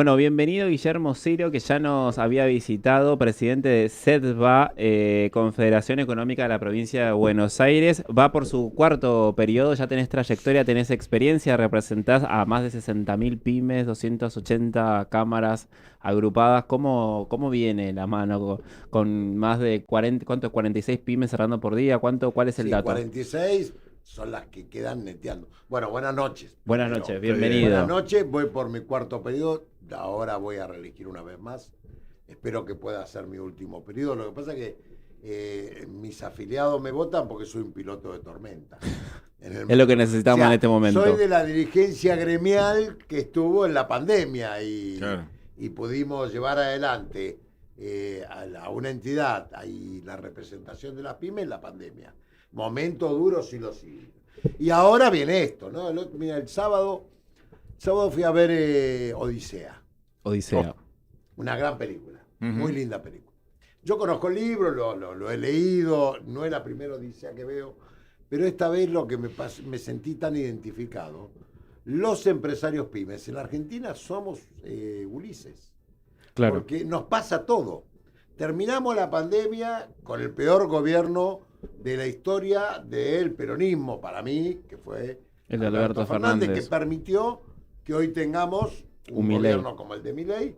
Bueno, bienvenido Guillermo Ciro, que ya nos había visitado, presidente de CEDVA, Confederación Económica de la Provincia de Buenos Aires. Va por su cuarto periodo, ya tenés trayectoria, tenés experiencia, representás a más de 60.000 pymes, 280 cámaras agrupadas. ¿Cómo viene la mano con más de 40, ¿cuánto? 46 pymes cerrando por día? ¿Cuál es el Sí, dato? 46 son las que quedan neteando. Bueno, buenas noches, Buenas primero. noches, Qué bien. Buenas bienvenido. noches, voy por mi cuarto periodo, ahora voy a reelegir una vez más. Espero que pueda ser mi último periodo. Lo que pasa es que mis afiliados me votan porque soy un piloto de tormenta. Es lo que O necesitamos en sea, este momento. soy de la dirigencia gremial que estuvo en la pandemia Claro. y pudimos llevar adelante a una entidad y la representación de las pymes en la pandemia. Momento duro sí lo sigue. Y ahora viene esto, ¿no? Mira, el sábado fui a ver Odisea, Odisea. una gran película, Ujú. muy linda película. Yo conozco el libro, lo he leído, no es la primera Odisea que veo, pero esta vez lo que me sentí tan identificado, los empresarios pymes. En la Argentina somos Ulises, Claro. porque nos pasa todo. Terminamos la pandemia con el peor gobierno de la historia del peronismo, para mí, que fue El de Alberto Fernández. que permitió que hoy tengamos Un un Milei. gobierno como el de Milei.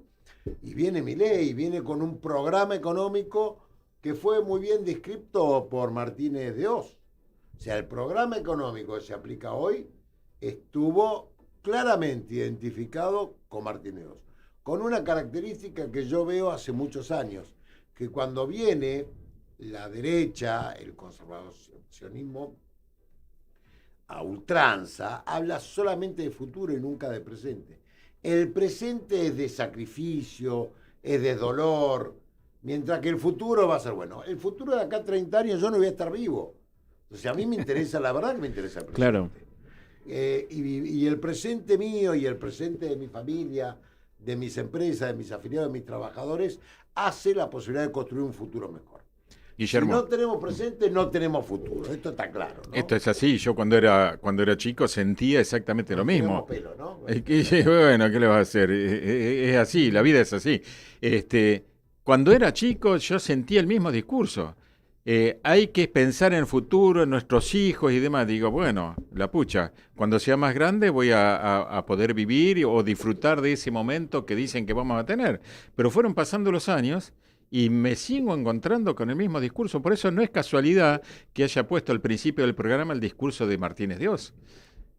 Y viene Milei, viene con un programa económico que fue muy bien descrito por Martínez de Oz. O sea, el programa económico que se aplica hoy estuvo claramente identificado con Martínez de Oz, con una característica que yo veo hace muchos años, que cuando viene la derecha, el conservacionismo a ultranza, habla solamente de futuro y nunca de presente. El presente es de sacrificio, es de dolor, mientras que el futuro va a ser bueno. El futuro de acá a 30 años yo no voy a estar vivo. O sea, a mí me interesa, la verdad que me interesa el presente. Claro. Y el presente mío y el presente de mi familia, de mis empresas, de mis afiliados, de mis trabajadores, hace la posibilidad de construir un futuro mejor. Guillermo, Si no tenemos presente, no tenemos futuro. Esto está claro, ¿no? esto es así. Yo cuando era chico sentía exactamente lo No mismo. tenemos pelo, ¿no? Bueno, ¿qué le vas a hacer? Es así, la vida es así. Cuando era chico yo sentía el mismo discurso. Hay que pensar en el futuro, en nuestros hijos y demás. Digo, bueno, la pucha, cuando sea más grande voy a poder vivir o disfrutar de ese momento que dicen que vamos a tener. Pero fueron pasando los años y me sigo encontrando con el mismo discurso. Por eso no es casualidad que haya puesto al principio del programa el discurso de Martínez de Oz.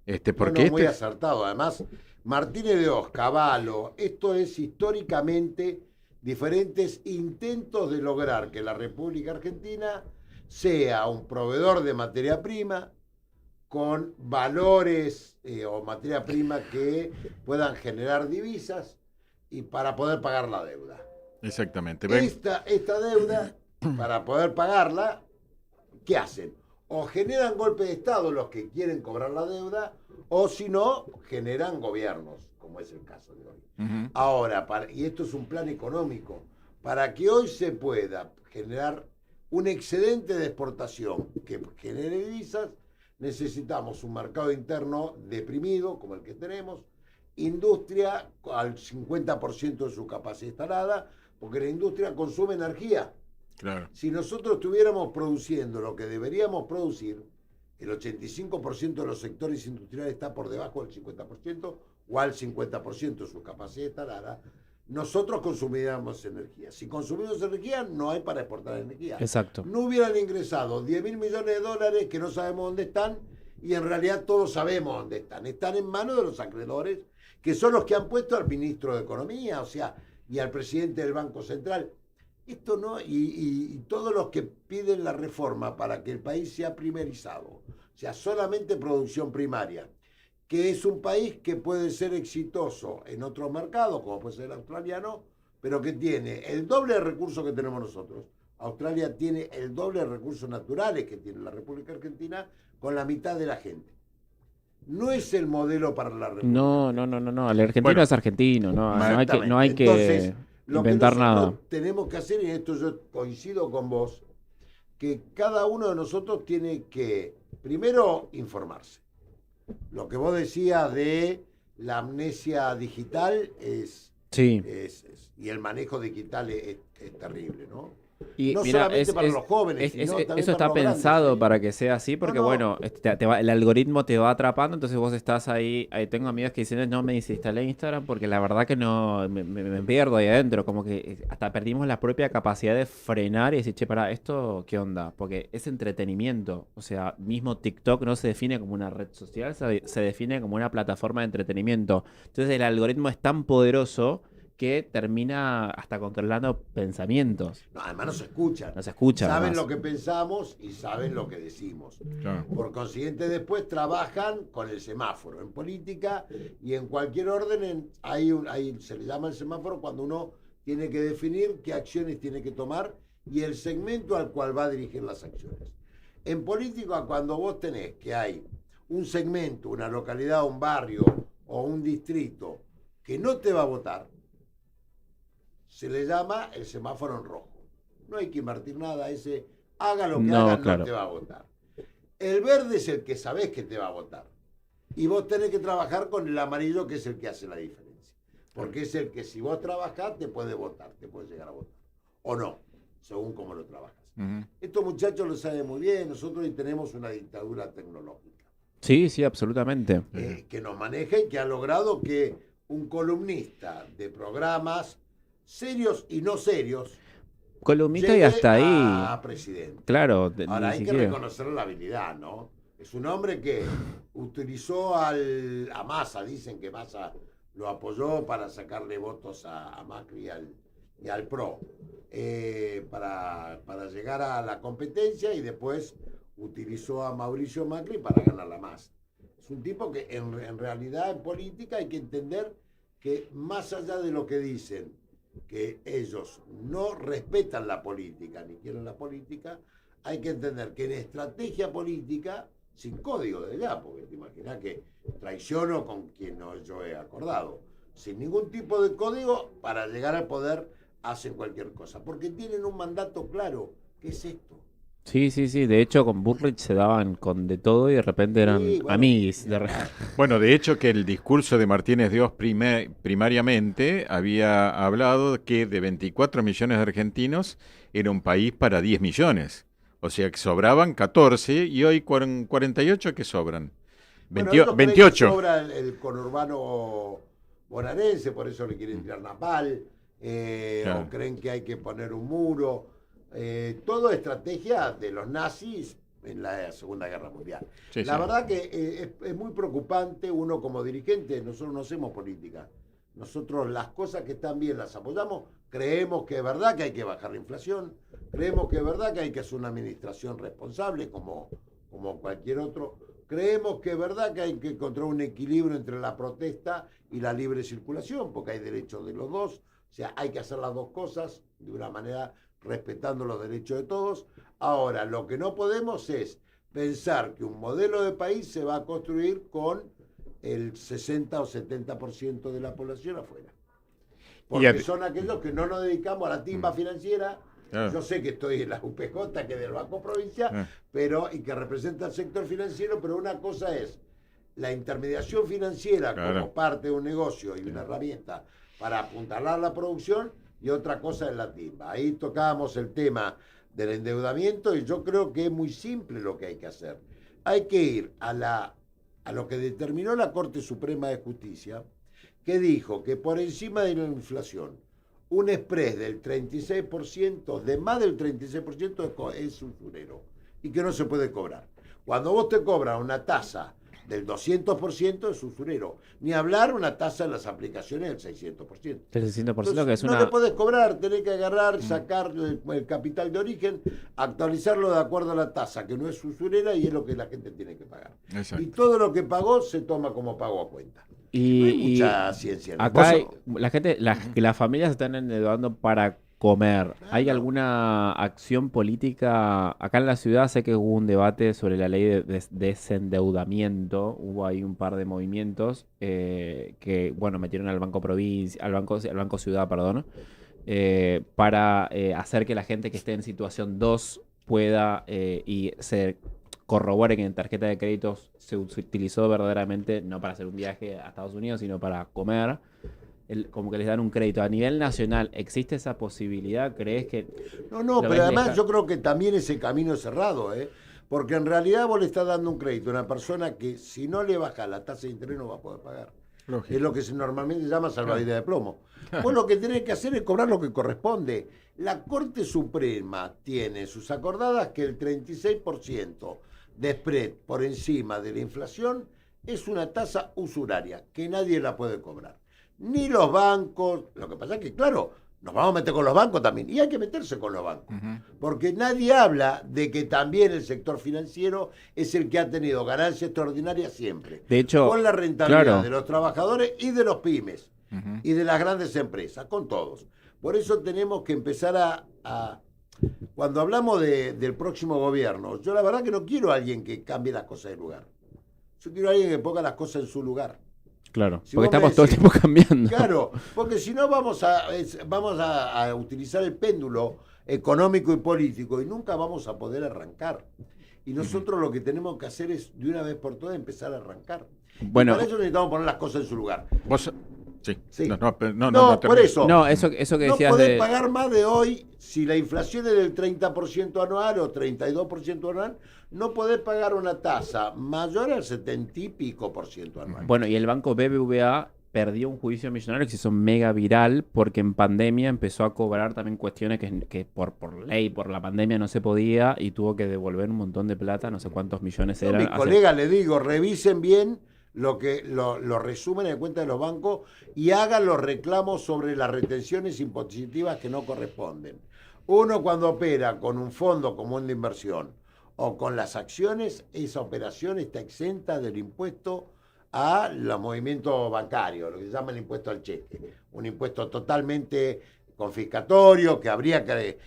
No, Porque no, muy acertado. Además, Martínez de Oz, Cavallo, esto es históricamente diferentes intentos de lograr que la República Argentina sea un proveedor de materia prima con valores o materia prima que puedan generar divisas y para poder pagar la deuda. Exactamente. Esta deuda, para poder pagarla, ¿qué hacen? O generan golpe de Estado los que quieren cobrar la deuda, o si no, generan gobiernos, como es el caso de hoy. Ujú. Ahora, y esto es un plan económico, para que hoy se pueda generar un excedente de exportación que genere divisas, necesitamos un mercado interno deprimido, como el que tenemos, industria al 50% de su capacidad instalada, porque la industria consume energía. Claro. Si nosotros estuviéramos produciendo lo que deberíamos producir, el 85% de los sectores industriales está por debajo del 50% o al 50% de su capacidad instalada, nosotros consumiríamos energía. Si consumimos energía, no hay para exportar energía. Exacto. No hubieran ingresado 10.000 millones de dólares que no sabemos dónde están y en realidad todos sabemos dónde están. Están en manos de los acreedores, que son los que han puesto al ministro de Economía, o sea, y al presidente del Banco Central. Esto no, y todos los que piden la reforma para que el país sea primarizado, o sea, solamente producción primaria, que es un país que puede ser exitoso en otros mercados, como puede ser el australiano, pero que tiene el doble de recursos que tenemos nosotros. Australia tiene el doble de recursos naturales que tiene la República Argentina con la mitad de la gente. No es el modelo para la República No, Argentina. no, no, no, no. El argentino Bueno, es argentino, no, no hay que Entonces, lo que inventar nosotros nada. tenemos que hacer, y en esto yo coincido con vos, que cada uno de nosotros tiene que, primero, informarse. Lo que vos decías de la amnesia digital es Sí. Y el manejo digital es terrible, ¿no? Y No mira, solamente para los jóvenes, sino también eso para está los grandes, pensado ¿eh? para que sea así, porque No. bueno, el algoritmo te va atrapando, entonces vos estás ahí tengo amigas que dicen, no me desinstalé Instagram porque la verdad que no, me pierdo ahí adentro, como que hasta perdimos la propia capacidad de frenar y decir, che, pará, ¿esto qué onda? Porque es entretenimiento, o sea, mismo TikTok no se define como una red social, se define como una plataforma de entretenimiento. Entonces el algoritmo es tan poderoso que termina hasta controlando pensamientos. No, además no se escuchan. No se escucha, Saben además. lo que pensamos y saben lo que decimos. Claro. Por consiguiente, después trabajan con el semáforo. En política y en cualquier orden, ahí se le llama el semáforo cuando uno tiene que definir qué acciones tiene que tomar y el segmento al cual va a dirigir las acciones. En política, cuando vos tenés que hay un segmento, una localidad, un barrio o un distrito que no te va a votar, se le llama el semáforo en rojo. No hay que invertir nada, haga lo que haga, claro. no te va a votar. El verde es el que sabés que te va a votar. Y vos tenés que trabajar con el amarillo, que es el que hace la diferencia. Porque es el que si vos trabajás te puede votar, te puede llegar a votar. O no, según cómo lo trabajas. Estos muchachos lo saben muy bien, nosotros hoy tenemos una dictadura tecnológica. Sí, sí, absolutamente. Que nos maneja y que ha logrado que un columnista de programas serios y no serios Columnista y hasta ahí. a presidente. Claro, Ahora ni hay siquiera. que reconocer la habilidad, ¿no? Es un hombre que utilizó a Massa, dicen que Massa lo apoyó para sacarle votos a Macri y al PRO, para llegar a la competencia y después utilizó a Mauricio Macri para ganar la Massa. Es un tipo que en realidad en política hay que entender que más allá de lo que dicen, que ellos no respetan la política ni quieren la política, hay que entender que en estrategia política, sin código de ya, porque te imaginas que traiciono con quien no yo he acordado, sin ningún tipo de código, para llegar al poder hacen cualquier cosa, porque tienen un mandato claro. ¿Qué es esto? Sí, sí, sí. De hecho, con Bullrich se daban con de todo y de repente eran Sí, bueno, amiguis. Bueno, de hecho que el discurso de Martínez Dios primariamente había hablado que de 24 millones de argentinos era un país para 10 millones. O sea que sobraban 14 y hoy 48 que sobran. Bueno, ellos creen que 28. sobra el conurbano bonaerense, por eso le quieren tirar napal, Claro. o creen que hay que poner un muro. Todo estrategia de los nazis en la Segunda Guerra Mundial. Sí, La sí. verdad que es muy preocupante. Uno como dirigente, nosotros no hacemos política. Nosotros las cosas que están bien las apoyamos, creemos que es verdad que hay que bajar la inflación, creemos que es verdad que hay que hacer una administración responsable como cualquier otro, creemos que es verdad que hay que encontrar un equilibrio entre la protesta y la libre circulación, porque hay derechos de los dos, o sea, hay que hacer las dos cosas de una manera respetando los derechos de todos. Ahora, lo que no podemos es pensar que un modelo de país se va a construir con el 60 o 70% de la población afuera. Porque son aquellos que no nos dedicamos a la timba financiera. Claro. Yo sé que estoy en la UPJ, que es del Banco Provincia, y que representa el sector financiero, pero una cosa es la intermediación financiera como parte de un negocio y una herramienta para apuntalar la producción, y otra cosa es la timba. Ahí tocábamos el tema del endeudamiento y yo creo que es muy simple lo que hay que hacer. Hay que ir a lo que determinó la Corte Suprema de Justicia, que dijo que por encima de la inflación, un spread del 36%, de más del 36% es usurero y que no se puede cobrar. Cuando vos te cobras una tasa del 200% es usurero. Ni hablar una tasa en las aplicaciones del 600%. El 600% Entonces, que es no una... le podés cobrar, tenés que agarrar, sacar el capital de origen, actualizarlo de acuerdo a la tasa, que no es usurera y es lo que la gente tiene que pagar. Exacto. Y todo lo que pagó se toma como pago a cuenta. No hay mucha ciencia en acá eso. la gente, las familias se están endeudando para comer. ¿Hay alguna acción política? Acá en la ciudad sé que hubo un debate sobre la ley de desendeudamiento. Hubo ahí un par de movimientos que, bueno, metieron al Banco Provincia, al Banco Ciudad, perdón, para hacer que la gente que esté en situación 2 pueda y se corrobore que en tarjeta de créditos se utilizó verdaderamente no para hacer un viaje a Estados Unidos, sino para comer. como que les dan un crédito. A nivel nacional, ¿existe esa posibilidad? ¿Crees que No, lo pero ves además lejano? yo creo que también ese camino es cerrado, ¿eh? Porque en realidad vos le estás dando un crédito a una persona que si no le baja la tasa de interés no va a poder pagar. Lógico. Es lo que normalmente se llama salvavidas Claro. de plomo. Vos lo que tenés que hacer es cobrar lo que corresponde. La Corte Suprema tiene sus acordadas que el 36% de spread por encima de la inflación es una tasa usuraria que nadie la puede cobrar. Ni los bancos, lo que pasa es que, claro, nos vamos a meter con los bancos también, y hay que meterse con los bancos, porque nadie habla de que también el sector financiero es el que ha tenido ganancias extraordinarias siempre, De hecho, con la rentabilidad claro. de los trabajadores y de los pymes, Ujú. y de las grandes empresas, con todos. Por eso tenemos que empezar cuando hablamos del próximo gobierno, yo la verdad que no quiero a alguien que cambie las cosas de lugar. Yo quiero a alguien que ponga las cosas en su lugar. Claro, Si porque vos me estamos todo el decís- tiempo cambiando. Claro, porque si no vamos a utilizar el péndulo económico y político y nunca vamos a poder arrancar. Y nosotros lo que tenemos que hacer es, de una vez por todas, empezar a arrancar. Bueno. Y para eso necesitamos poner las cosas en su lugar. Vos, sí. Sí. No, por termina. eso. No, eso que No decías podés de... pagar más de hoy, si la inflación es del 30% anual o 32% anual, no podés pagar una tasa mayor al 70 y pico por ciento anual. Bueno, y el banco BBVA perdió un juicio millonario que se hizo mega viral porque en pandemia empezó a cobrar también cuestiones que por ley, por la pandemia no se podía y tuvo que devolver un montón de plata, no sé cuántos millones Yo a eran. mis colegas les digo, revisen bien lo resumen de cuenta de los bancos y hagan los reclamos sobre las retenciones impositivas que no corresponden. Uno cuando opera con un fondo común de inversión o con las acciones, esa operación está exenta del impuesto a los movimientos bancarios, lo que se llama el impuesto al cheque. Un impuesto totalmente confiscatorio que habría que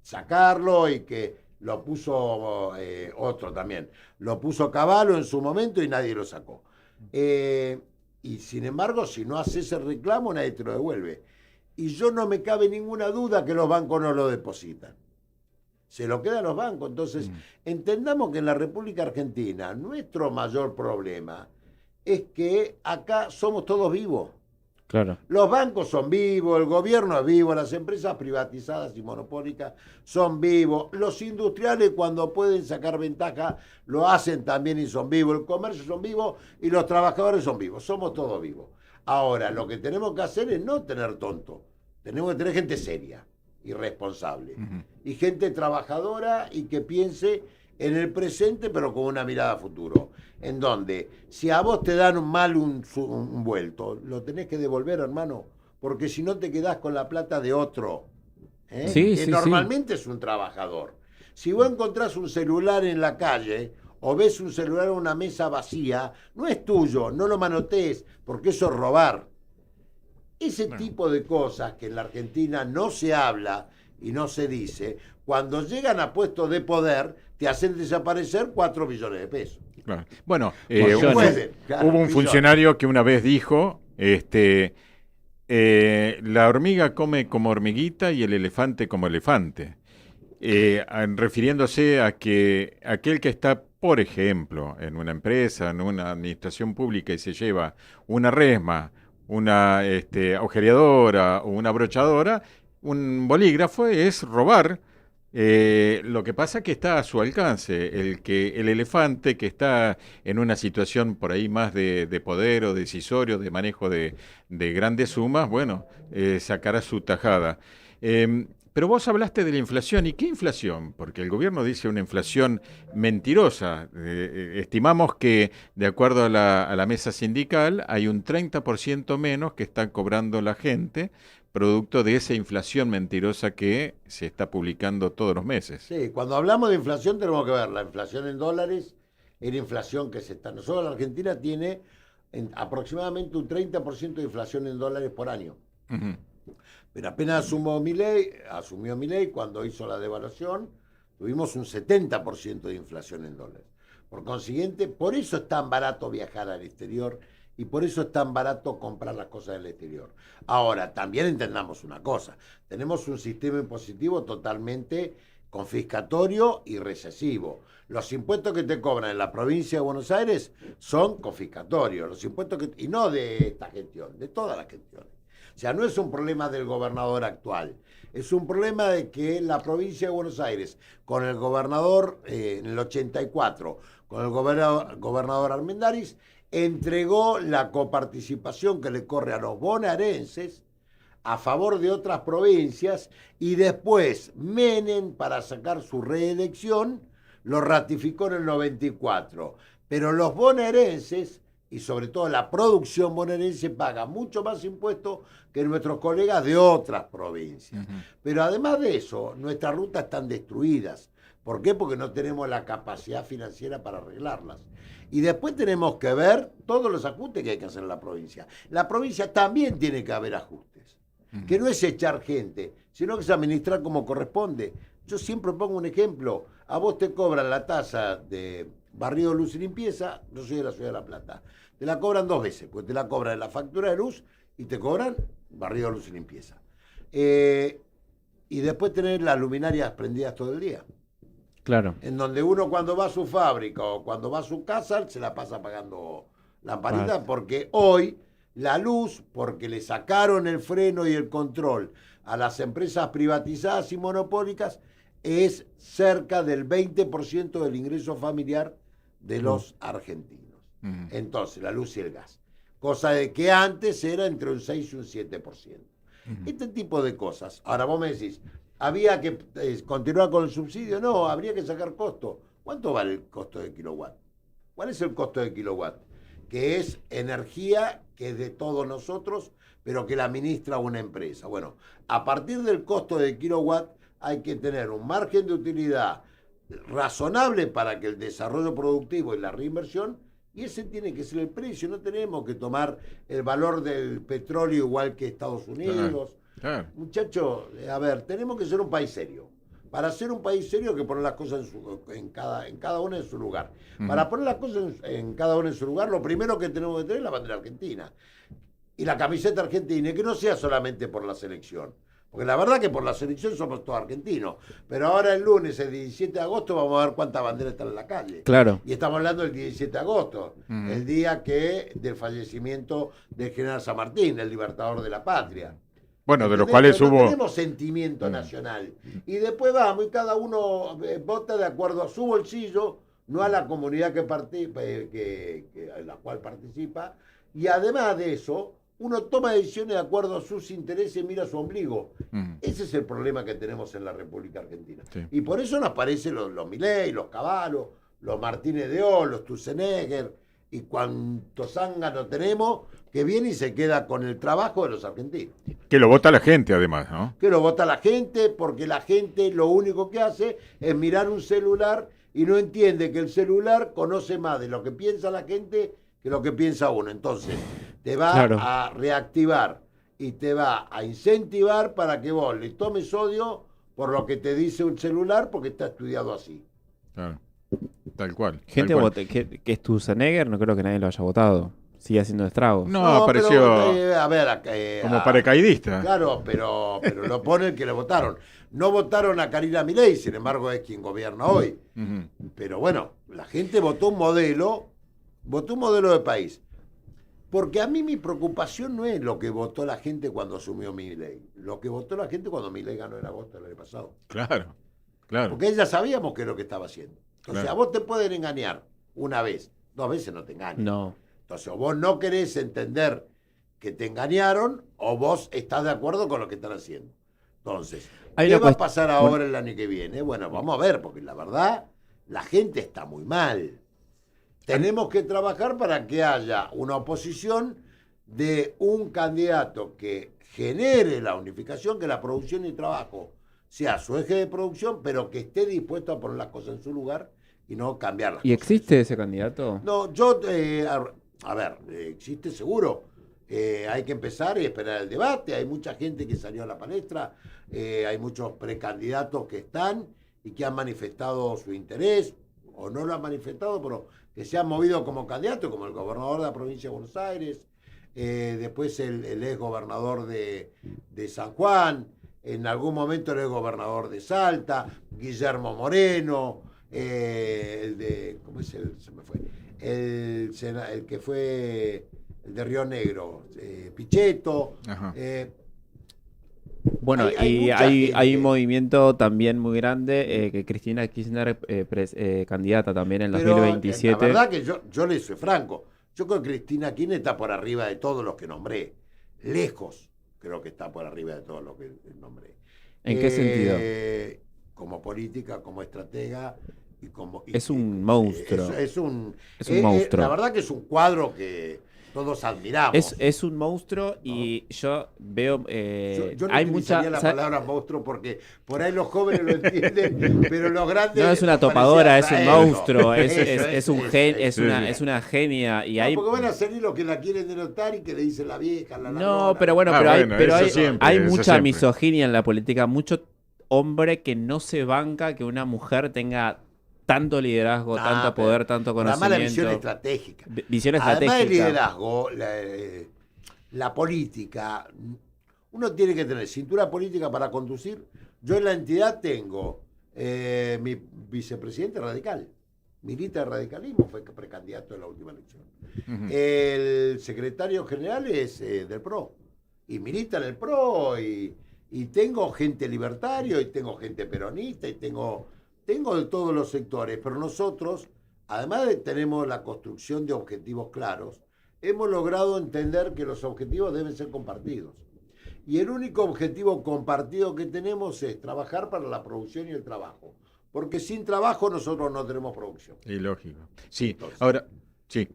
sacarlo y que lo puso otro también. Lo puso Cavallo en su momento y nadie lo sacó. Y sin embargo, si no haces el reclamo, nadie te lo devuelve. Y yo no me cabe ninguna duda que los bancos no lo depositan. Se lo quedan los bancos. Entonces, entendamos que en la República Argentina nuestro mayor problema es que acá somos todos vivos. Claro. Los bancos son vivos, el gobierno es vivo, las empresas privatizadas y monopólicas son vivos, los industriales cuando pueden sacar ventaja lo hacen también y son vivos, el comercio son vivos y los trabajadores son vivos, somos todos vivos. Ahora, lo que tenemos que hacer es no tener tonto, tenemos que tener gente seria y responsable, y gente trabajadora y que piense en el presente pero con una mirada a futuro. En donde, si a vos te dan un vuelto, lo tenés que devolver, hermano, porque si no te quedás con la plata de otro, Sí, que sí, normalmente es un trabajador. Si vos encontrás un celular en la calle o ves un celular en una mesa vacía, no es tuyo, no lo manotees, porque eso es robar. Ese tipo de cosas que en la Argentina no se habla y no se dice, cuando llegan a puestos de poder, te hacen desaparecer 4 billones de pesos. Claro. Bueno, Millones. Claro, hubo un millones. funcionario que una vez dijo, la hormiga come como hormiguita y el elefante como elefante, refiriéndose a que aquel que está, por ejemplo, en una empresa, en una administración pública y se lleva una resma, una agujereadora o una brochadora, un bolígrafo es robar. Lo que pasa es que está a su alcance. El elefante que está en una situación por ahí más de poder o decisorio, de manejo de grandes sumas, bueno, sacará su tajada. Pero vos hablaste de la inflación. ¿Y qué inflación? Porque el gobierno dice una inflación mentirosa. Estimamos que, de acuerdo a la mesa sindical, hay un 30% menos que está cobrando la gente producto de esa inflación mentirosa que se está publicando todos los meses. Sí, cuando hablamos de inflación tenemos que ver la inflación en dólares y la inflación que se está. Nosotros la Argentina tiene aproximadamente un 30% de inflación en dólares por año. Ujú. Pero apenas asumió Milei, cuando hizo la devaluación, tuvimos un 70% de inflación en dólares. Por consiguiente, por eso es tan barato viajar al exterior y por eso es tan barato comprar las cosas del exterior. Ahora, también entendamos una cosa, tenemos un sistema impositivo totalmente confiscatorio y recesivo. Los impuestos que te cobran en la provincia de Buenos Aires son confiscatorios, los impuestos y no de esta gestión, de todas las gestiones. O sea, no es un problema del gobernador actual. Es un problema de que la provincia de Buenos Aires, con el gobernador en el 84, con el gobernador Armendáriz, entregó la coparticipación que le corre a los bonaerenses a favor de otras provincias y después Menem, para sacar su reelección, lo ratificó en el 94. Pero los bonaerenses, y sobre todo la producción bonaerense, paga mucho más impuestos que nuestros colegas de otras provincias. Pero además de eso, nuestras rutas están destruidas. ¿Por qué? Porque no tenemos la capacidad financiera para arreglarlas. Y después tenemos que ver todos los ajustes que hay que hacer en la provincia. La provincia también tiene que haber ajustes. Que no es echar gente, sino que es administrar como corresponde. Yo siempre pongo un ejemplo. A vos te cobran la tasa de barrido, luz y limpieza, yo soy de la Ciudad de La Plata. Te la cobran 2 veces, pues te la cobran en la factura de luz y te cobran barrido, luz y limpieza. Y después tener las luminarias prendidas todo el día. Claro. En donde uno cuando va a su fábrica o cuando va a su casa se la pasa pagando lamparitas, porque hoy la luz, porque le sacaron el freno y el control a las empresas privatizadas y monopólicas, es cerca del 20% del ingreso familiar de los argentinos. Entonces, la luz y el gas. Cosa de que antes era entre un 6 y un 7%. Este tipo de cosas. Ahora vos me decís, ¿había que continuar con el subsidio? No, habría que sacar costo. ¿Cuánto vale el costo de kilowatt? ¿Cuál es el costo de kilowatt? Que es energía que es de todos nosotros, pero que la administra una empresa. Bueno, a partir del costo de kilowatt hay que tener un margen de utilidad razonable para que el desarrollo productivo y la reinversión, y ese tiene que ser el precio. No tenemos que tomar el valor del petróleo igual que Estados Unidos. Claro. Muchachos, a ver, tenemos que ser un país serio. Para ser un país serio hay que poner las cosas en cada una en su lugar. Para poner las cosas en cada una en su lugar, lo primero que tenemos que tener es la bandera argentina. Y la camiseta argentina, y que no sea solamente por la selección. Porque la verdad que por la selección somos todos argentinos. Pero ahora el lunes, el 17 de agosto, vamos a ver cuántas banderas están en la calle. Claro. Y estamos hablando del 17 de agosto, el día del fallecimiento del general San Martín, el libertador de la patria. Bueno, de los cuales no hubo... tenemos sentimiento nacional. Y después vamos y cada uno vota de acuerdo a su bolsillo, no a la comunidad en la cual participa. Y además de eso, uno toma decisiones de acuerdo a sus intereses y mira su ombligo. Ese es el problema que tenemos en la República Argentina. Sí. Y por eso nos aparecen los Milei, los Cavallo, los Martínez de O, los Sturzenegger y cuantos zánganos tenemos, que viene y se queda con el trabajo de los argentinos. Que lo vota la gente, además, ¿no? Que lo vota la gente, porque la gente lo único que hace es mirar un celular y no entiende que el celular conoce más de lo que piensa la gente que lo que piensa uno. Entonces, te va a reactivar y te va a incentivar para que vos le tomes odio por lo que te dice un celular, porque está estudiado así. Claro. Tal cual. Gente que es Sturzenegger, no creo que nadie lo haya votado. Sigue haciendo estragos. No, apareció como paracaidista. Claro, pero lo pone el que le votaron. No votaron a Karina Milei, sin embargo es quien gobierna hoy. Pero bueno, la gente votó un modelo de país. Porque a mí mi preocupación no es lo que votó la gente cuando asumió Milei. Lo que votó la gente cuando Milei ganó en agosto del año pasado. Claro, claro. Porque ya sabíamos qué es lo que estaba haciendo. Entonces, Claro. a vos te pueden engañar una vez, 2 veces no te engañan. No. Entonces, o vos no querés entender que te engañaron, o vos estás de acuerdo con lo que están haciendo. Entonces, ¿qué va a pasar ahora el año que viene? Bueno, vamos a ver, porque la verdad, la gente está muy mal. Tenemos que trabajar para que haya una oposición de un candidato que genere la unificación, que la producción y trabajo sea su eje de producción, pero que esté dispuesto a poner las cosas en su lugar y no cambiarlas. ¿Y existe ese candidato? No, yo, a ver, existe seguro. Hay que empezar y esperar el debate. Hay mucha gente que salió a la palestra, hay muchos precandidatos que están y que han manifestado su interés, o no lo han manifestado, pero que se han movido como candidato, como el gobernador de la provincia de Buenos Aires, después el ex gobernador de San Juan, en algún momento el ex gobernador de Salta, Guillermo Moreno, ¿cómo es se me fue? El que fue el de Río Negro, Pichetto. Ajá. Bueno, y mucha hay gente. un movimiento también muy grande que Cristina Kirchner, candidata también en Pero 2027. la verdad que yo le soy franco. Yo creo que Cristina Kirchner está por arriba de todos los que nombré. Lejos creo que está por arriba de todos los que nombré. ¿En qué sentido? Como política, como estratega y como... Es un monstruo. Es un monstruo. la verdad que es un cuadro que todos admiramos. Es un monstruo y yo veo... Yo no hay utilizaría mucha... la ¿sabe? palabra monstruo porque por ahí los jóvenes lo entienden, pero los grandes... No es una nos topadora, es parecía un traerlo. monstruo, Eso. es una genia y hay... Porque van a salir los que la quieren denotar y que le dicen la vieja, la No, ladrona. pero bueno, Ah, pero bueno, eso hay siempre, eso mucha siempre. misoginia en la política, mucho hombre que no se banca que una mujer tenga tanto liderazgo, tanto pero poder, tanto la mala conocimiento. visión estratégica. Visión Además del estratégica. liderazgo, la política, uno tiene que tener cintura política para conducir. Yo en la entidad tengo mi vicepresidente radical, milita el radicalismo, fue precandidato en la última elección. Ujú. El secretario general es del PRO, y milita en el PRO, y tengo gente libertario, y tengo gente peronista, y tengo de todos los sectores, pero nosotros, además de tenemos la construcción de objetivos claros, hemos logrado entender que los objetivos deben ser compartidos. Y el único objetivo compartido que tenemos es trabajar para la producción y el trabajo. Porque sin trabajo nosotros no tenemos producción. Y lógico. Sí, Entonces, ahora, sí.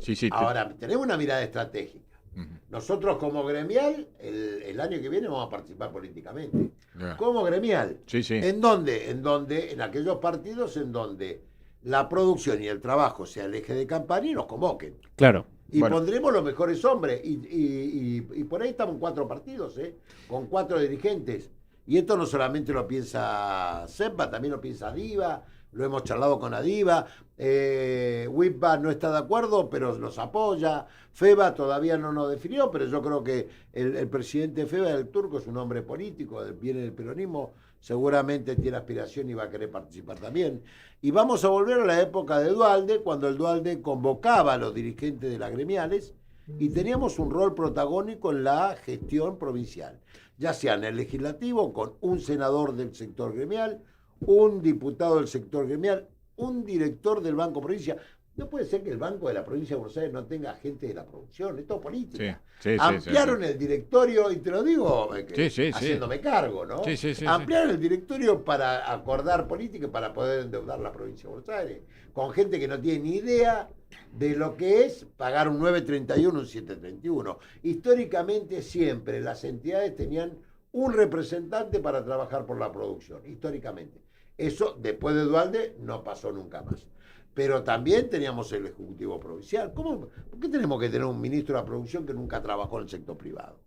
Sí. Ahora, tenemos una mirada estratégica. Ujú. Nosotros como gremial, el año que viene vamos a participar políticamente. Ya. Como gremial. Sí, sí. ¿En dónde? En aquellos partidos en donde la producción y el trabajo sea el eje de campaña y nos convoquen. Claro. Y Bueno. pondremos los mejores hombres. Y por ahí estamos 4 partidos, con 4 dirigentes. Y esto no solamente lo piensa Sempa, también lo piensa Adiva. Lo hemos charlado con Adiva. WIPA no está de acuerdo, pero los apoya. FEBA todavía no nos definió, pero yo creo que el presidente de FEBA, el turco, es un hombre político, viene del peronismo, seguramente tiene aspiración y va a querer participar también. Y vamos a volver a la época de Duhalde, cuando el Duhalde convocaba a los dirigentes de las gremiales y teníamos un rol protagónico en la gestión provincial, ya sea en el legislativo con un senador del sector gremial, un diputado del sector gremial, un director del Banco Provincia. No puede ser que el Banco de la Provincia de Buenos Aires no tenga gente de la producción, es todo política. Sí, sí, Ampliaron sí. el directorio, y te lo digo Sí. haciéndome cargo, ¿no? Sí. Ampliaron el directorio para acordar política, para poder endeudar la Provincia de Buenos Aires, con gente que no tiene ni idea de lo que es pagar un 931, un 731. Históricamente siempre las entidades tenían un representante para trabajar por la producción, históricamente. Eso, después de Duhalde, no pasó nunca más. Pero también teníamos el Ejecutivo Provincial. ¿Por qué tenemos que tener un ministro de la producción que nunca trabajó en el sector privado?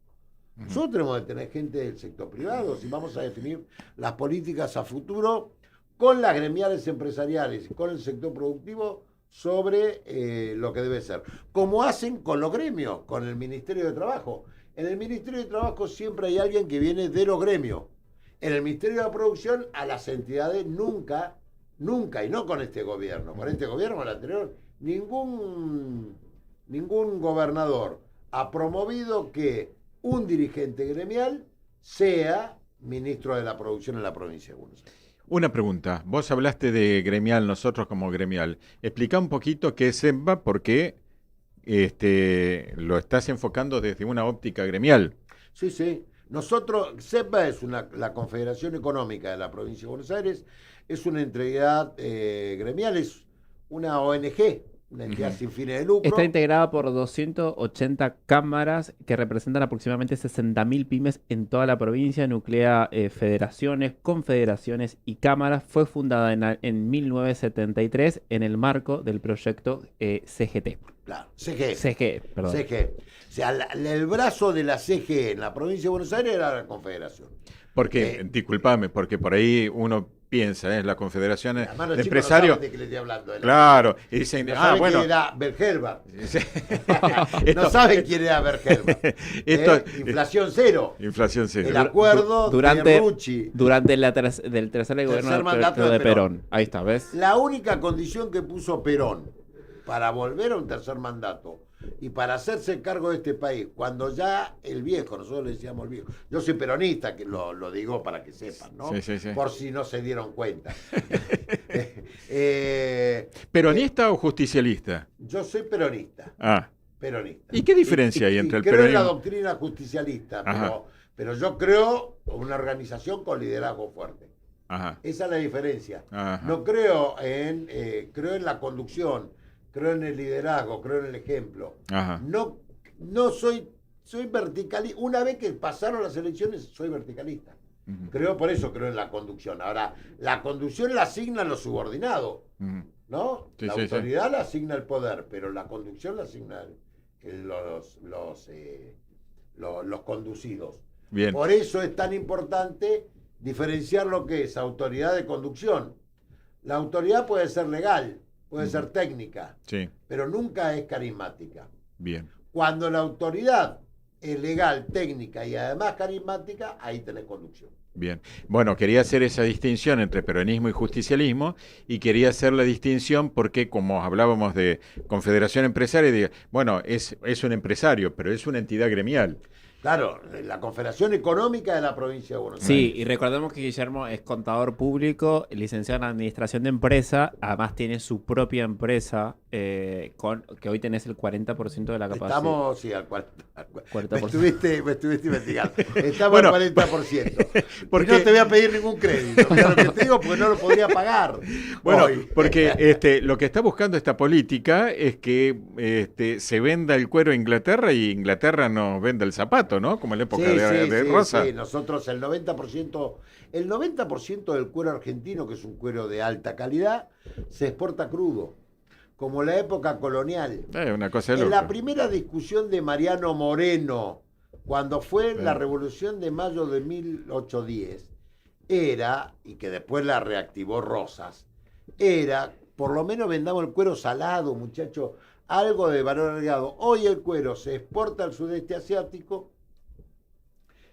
Nosotros tenemos que tener gente del sector privado si vamos a definir las políticas a futuro con las gremiales empresariales, con el sector productivo sobre lo que debe ser. Como hacen con los gremios, con el Ministerio de Trabajo. En el Ministerio de Trabajo siempre hay alguien que viene de los gremios. En el Ministerio de la Producción a las entidades nunca, y no con este gobierno, con este gobierno, con el anterior, ningún gobernador ha promovido que un dirigente gremial sea ministro de la producción en la provincia de Buenos Aires. Una pregunta. Vos hablaste de gremial, nosotros como gremial. Explica un poquito qué es SEMBA, porque lo estás enfocando desde una óptica gremial. Sí. Nosotros, CEPA es la Confederación Económica de la Provincia de Buenos Aires, es una entidad gremial, es una ONG, una entidad sin fines de lucro. Está integrada por 280 cámaras que representan aproximadamente 60.000 pymes en toda la provincia. Nuclea federaciones, confederaciones y cámaras. Fue fundada en 1973 en el marco del proyecto CGT. Claro, CGE. CGE, perdón. CGE. O sea, el brazo de la CGE en la provincia de Buenos Aires era la Confederación. Porque, disculpame, porque por ahí uno piensa, la Confederación Además, los de chicos Empresarios. no saben de qué le estoy hablando. Claro, y dicen, No saben bueno. quién era Bergelbach. Esto- No saben quién era Bergelbach. Inflación cero. Inflación cero. El acuerdo de Rucci. Durante del tercer gobierno mandato de de Perón. Ahí está, ¿ves? La única condición que puso Perón para volver a un tercer mandato Y para hacerse cargo de este país, cuando ya el viejo, nosotros le decíamos el viejo, yo soy peronista, que lo digo para que sepan, ¿no? Sí. Por si no se dieron cuenta. ¿Peronista o justicialista? Yo soy peronista. Ah. Peronista. ¿Y qué diferencia hay entre el creo en la peronismo? doctrina justicialista, Ajá. pero yo creo una organización con liderazgo fuerte. Ajá. Esa es la diferencia. Ajá. No creo creo en la conducción, creo en el liderazgo, creo en el ejemplo. Ajá. No soy verticalista. Una vez que pasaron las elecciones, soy verticalista. Uh-huh. Por eso creo en la conducción. Ahora, la conducción la asignan los subordinados, Uh-huh. ¿no? Sí, la sí, autoridad la asigna el poder, pero la conducción la asignan los conducidos. Bien. Por eso es tan importante diferenciar lo que es autoridad de conducción. La autoridad puede ser legal, puede ser técnica, Sí. pero nunca es carismática. Bien. Cuando la autoridad es legal, técnica y además carismática, ahí tenés conducción. Bien. Bueno, quería hacer esa distinción entre peronismo y justicialismo y quería hacer la distinción porque como hablábamos de Confederación Empresaria, bueno, es un empresario, pero es una entidad gremial. Claro, la Confederación Económica de la Provincia de Buenos Aires. Sí, y recordemos que Guillermo es contador público, licenciado en Administración de Empresa, además tiene su propia empresa, que hoy tenés el 40% de la capacidad. Estamos, sí, al 40%. 40%. Me estuviste investigando. Estamos Bueno, al 40%. porque- Y no te voy a pedir ningún crédito. Claro que te digo, porque no lo podría pagar. Bueno, hoy. porque lo que está buscando esta política es que se venda el cuero a Inglaterra y Inglaterra nos venda el zapato, ¿no? Como en la época de Rosa. Sí. Nosotros el 90% del cuero argentino, que es un cuero de alta calidad, se exporta crudo, como la época colonial. Una cosa de En loco. la primera discusión de Mariano Moreno, cuando fue la Revolución de Mayo de 1810, era, y que después la reactivó Rosas, era, por lo menos vendamos el cuero salado, muchachos, algo de valor agregado. Hoy el cuero se exporta al sudeste asiático,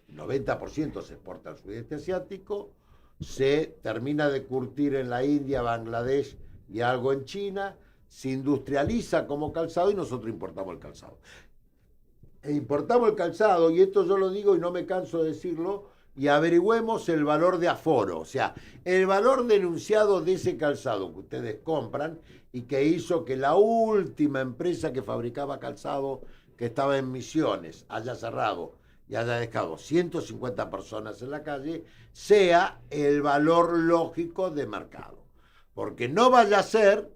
el 90% se exporta al sudeste asiático, se termina de curtir en la India, Bangladesh y algo en China, se industrializa como calzado y nosotros importamos el calzado. Importamos el calzado, y esto yo lo digo y no me canso de decirlo, y averigüemos el valor de aforo, o sea, el valor denunciado de ese calzado que ustedes compran y que hizo que la última empresa que fabricaba calzado, que estaba en Misiones, haya cerrado y haya dejado 150 personas en la calle, sea el valor lógico de mercado. Porque no vaya a ser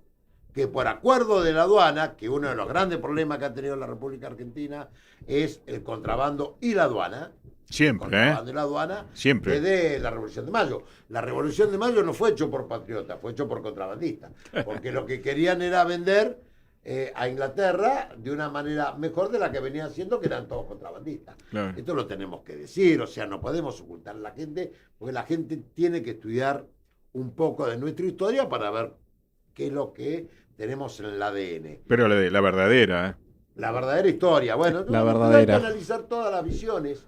que por acuerdo de la aduana, que uno de los grandes problemas que ha tenido la República Argentina es el contrabando y la aduana, Siempre, contrabando y la aduana, Siempre. desde la Revolución de Mayo. La Revolución de Mayo no fue hecho por patriotas, fue hecho por contrabandistas, porque lo que querían era vender a Inglaterra de una manera mejor de la que venían haciendo, que eran todos contrabandistas. Claro. Esto lo tenemos que decir, o sea, no podemos ocultar a la gente, porque la gente tiene que estudiar un poco de nuestra historia para ver qué es lo que tenemos en el ADN. Pero la verdadera, ¿eh? La verdadera historia. Bueno, La hay verdadera. que analizar todas las visiones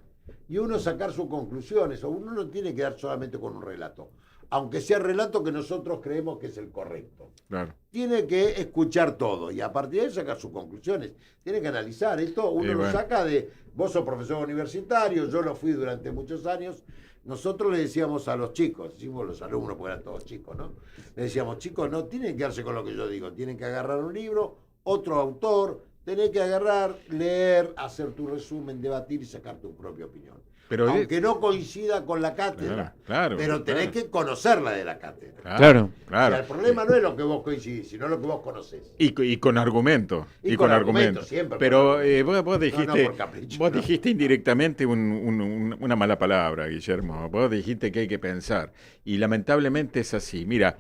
y uno sacar sus conclusiones. O uno no tiene que dar solamente con un relato, aunque sea el relato que nosotros creemos que es el correcto. Claro. Tiene que escuchar todo y a partir de ahí sacar sus conclusiones. Tiene que analizar. Esto uno lo saca de... Vos sos profesor universitario, yo lo fui durante muchos años. Nosotros le decíamos a los chicos, decimos los alumnos, porque eran todos chicos, ¿no? Le decíamos, chicos, no tienen que quedarse con lo que yo digo, tienen que agarrar un libro, otro autor, tenés que agarrar, leer, hacer tu resumen, debatir y sacar tu propia opinión. Pero aunque no coincida con la cátedra, claro, pero tenés que conocerla de la cátedra. Claro. O sea, el problema no es lo que vos coincidís, sino lo que vos conocés. Y con argumento. Y con argumento, siempre. Pero vos dijiste, por capricho, vos no. dijiste indirectamente una mala palabra, Guillermo. Vos dijiste que hay que pensar. Y lamentablemente es así. Mira,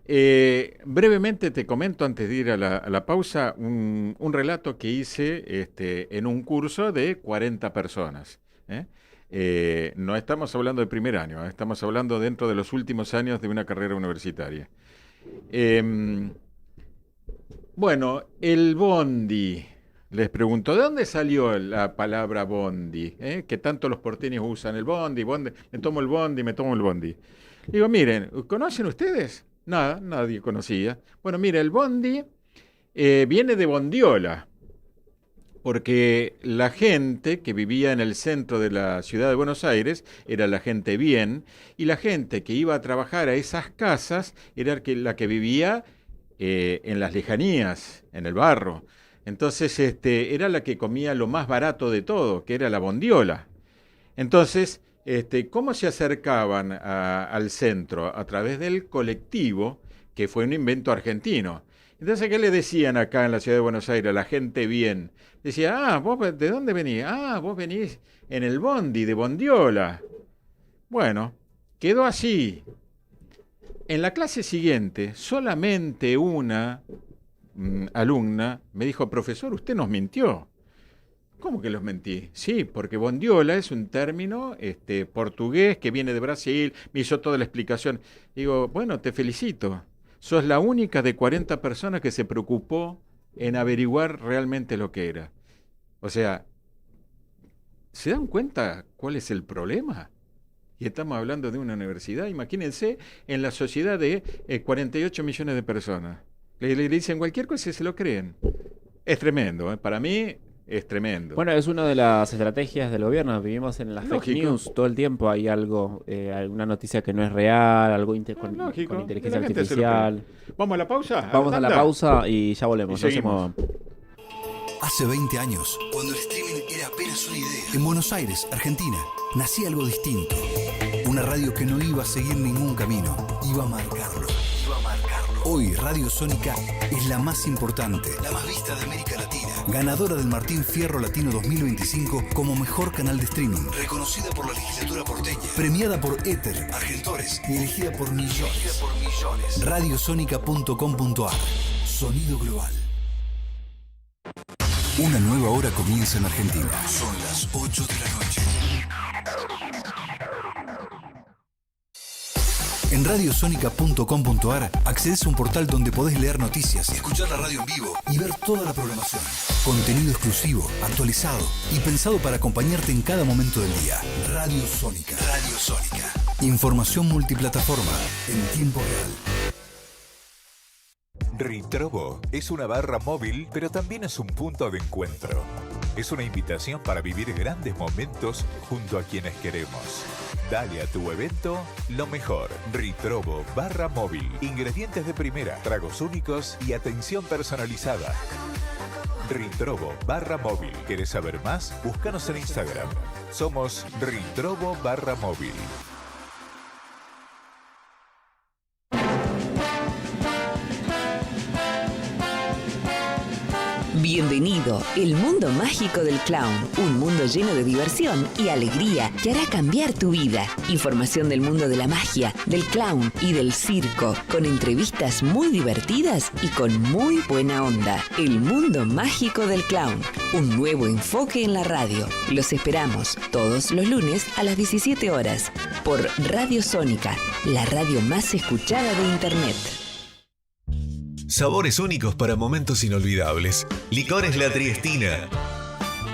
brevemente te comento antes de ir a la pausa un relato que hice en un curso de 40 personas. No estamos hablando del primer año, estamos hablando dentro de los últimos años de una carrera universitaria. Bueno, el bondi. Les pregunto, ¿de dónde salió la palabra bondi? Que tanto los porteños usan el bondi, me tomo el bondi. Digo, miren, ¿conocen ustedes? Nada, nadie conocía. Bueno, mire, el bondi viene de bondiola. porque la gente que vivía en el centro de la ciudad de Buenos Aires era la gente bien, y la gente que iba a trabajar a esas casas era la que vivía en las lejanías, en el barro. Entonces era la que comía lo más barato de todo, que era la bondiola. Entonces, ¿cómo se acercaban al centro? A través del colectivo, que fue un invento argentino. Entonces, ¿qué le decían acá en la ciudad de Buenos Aires a la gente bien? Decía, ¿vos de dónde venís? Vos venís en el bondi de Bondiola. Bueno, quedó así. En la clase siguiente, solamente una alumna me dijo, profesor, usted nos mintió. ¿Cómo que los mentí? Sí, porque bondiola es un término portugués que viene de Brasil, me hizo toda la explicación. Digo, bueno, te felicito. Sos la única de 40 personas que se preocupó en averiguar realmente lo que era. O sea, ¿se dan cuenta cuál es el problema? Y estamos hablando de una universidad, imagínense, en la sociedad de 48 millones de personas. Le dicen cualquier cosa y se lo creen. Es tremendo, para mí es tremendo. Bueno, es una de las estrategias del gobierno. Vivimos en las fake news todo el tiempo. Hay algo, alguna noticia que no es real, algo con inteligencia artificial. ¿Vamos a la pausa? Vamos a la pausa y ya volvemos. Y seguimos. Hace 20 años, cuando el streaming era apenas una idea, en Buenos Aires, Argentina, nacía algo distinto. Una radio que no iba a seguir ningún camino, iba a marcarlo. Hoy Radio Sónica es la más importante, la más vista de América Latina, ganadora del Martín Fierro Latino 2025 como mejor canal de streaming, reconocida por la legislatura porteña, premiada por Éter, Argentores y elegida por millones. Radiosónica.com.ar. Sonido global. Una nueva hora comienza en Argentina. Son las 8 de la noche. En radiosónica.com.ar accedes a un portal donde podés leer noticias, escuchar la radio en vivo y ver toda la programación. Contenido exclusivo, actualizado y pensado para acompañarte en cada momento del día. Radio Sónica. Radio Sónica. Información multiplataforma en tiempo real. Ritrobo es una barra móvil, pero también es un punto de encuentro. Es una invitación para vivir grandes momentos junto a quienes queremos. Dale a tu evento lo mejor. Ritrobo barra móvil. Ingredientes de primera, tragos únicos y atención personalizada. Ritrobo barra móvil. ¿Querés saber más? Búscanos en Instagram. Somos Ritrobo barra móvil. Bienvenido, el mundo mágico del clown. Un mundo lleno de diversión y alegría que hará cambiar tu vida. Información del mundo de la magia, del clown y del circo, con entrevistas muy divertidas y con muy buena onda. El mundo mágico del clown. Un nuevo enfoque en la radio. Los esperamos todos los lunes a las 17 horas por Radio Sónica, la radio más escuchada de Internet. Sabores únicos para momentos inolvidables. Licores La Triestina.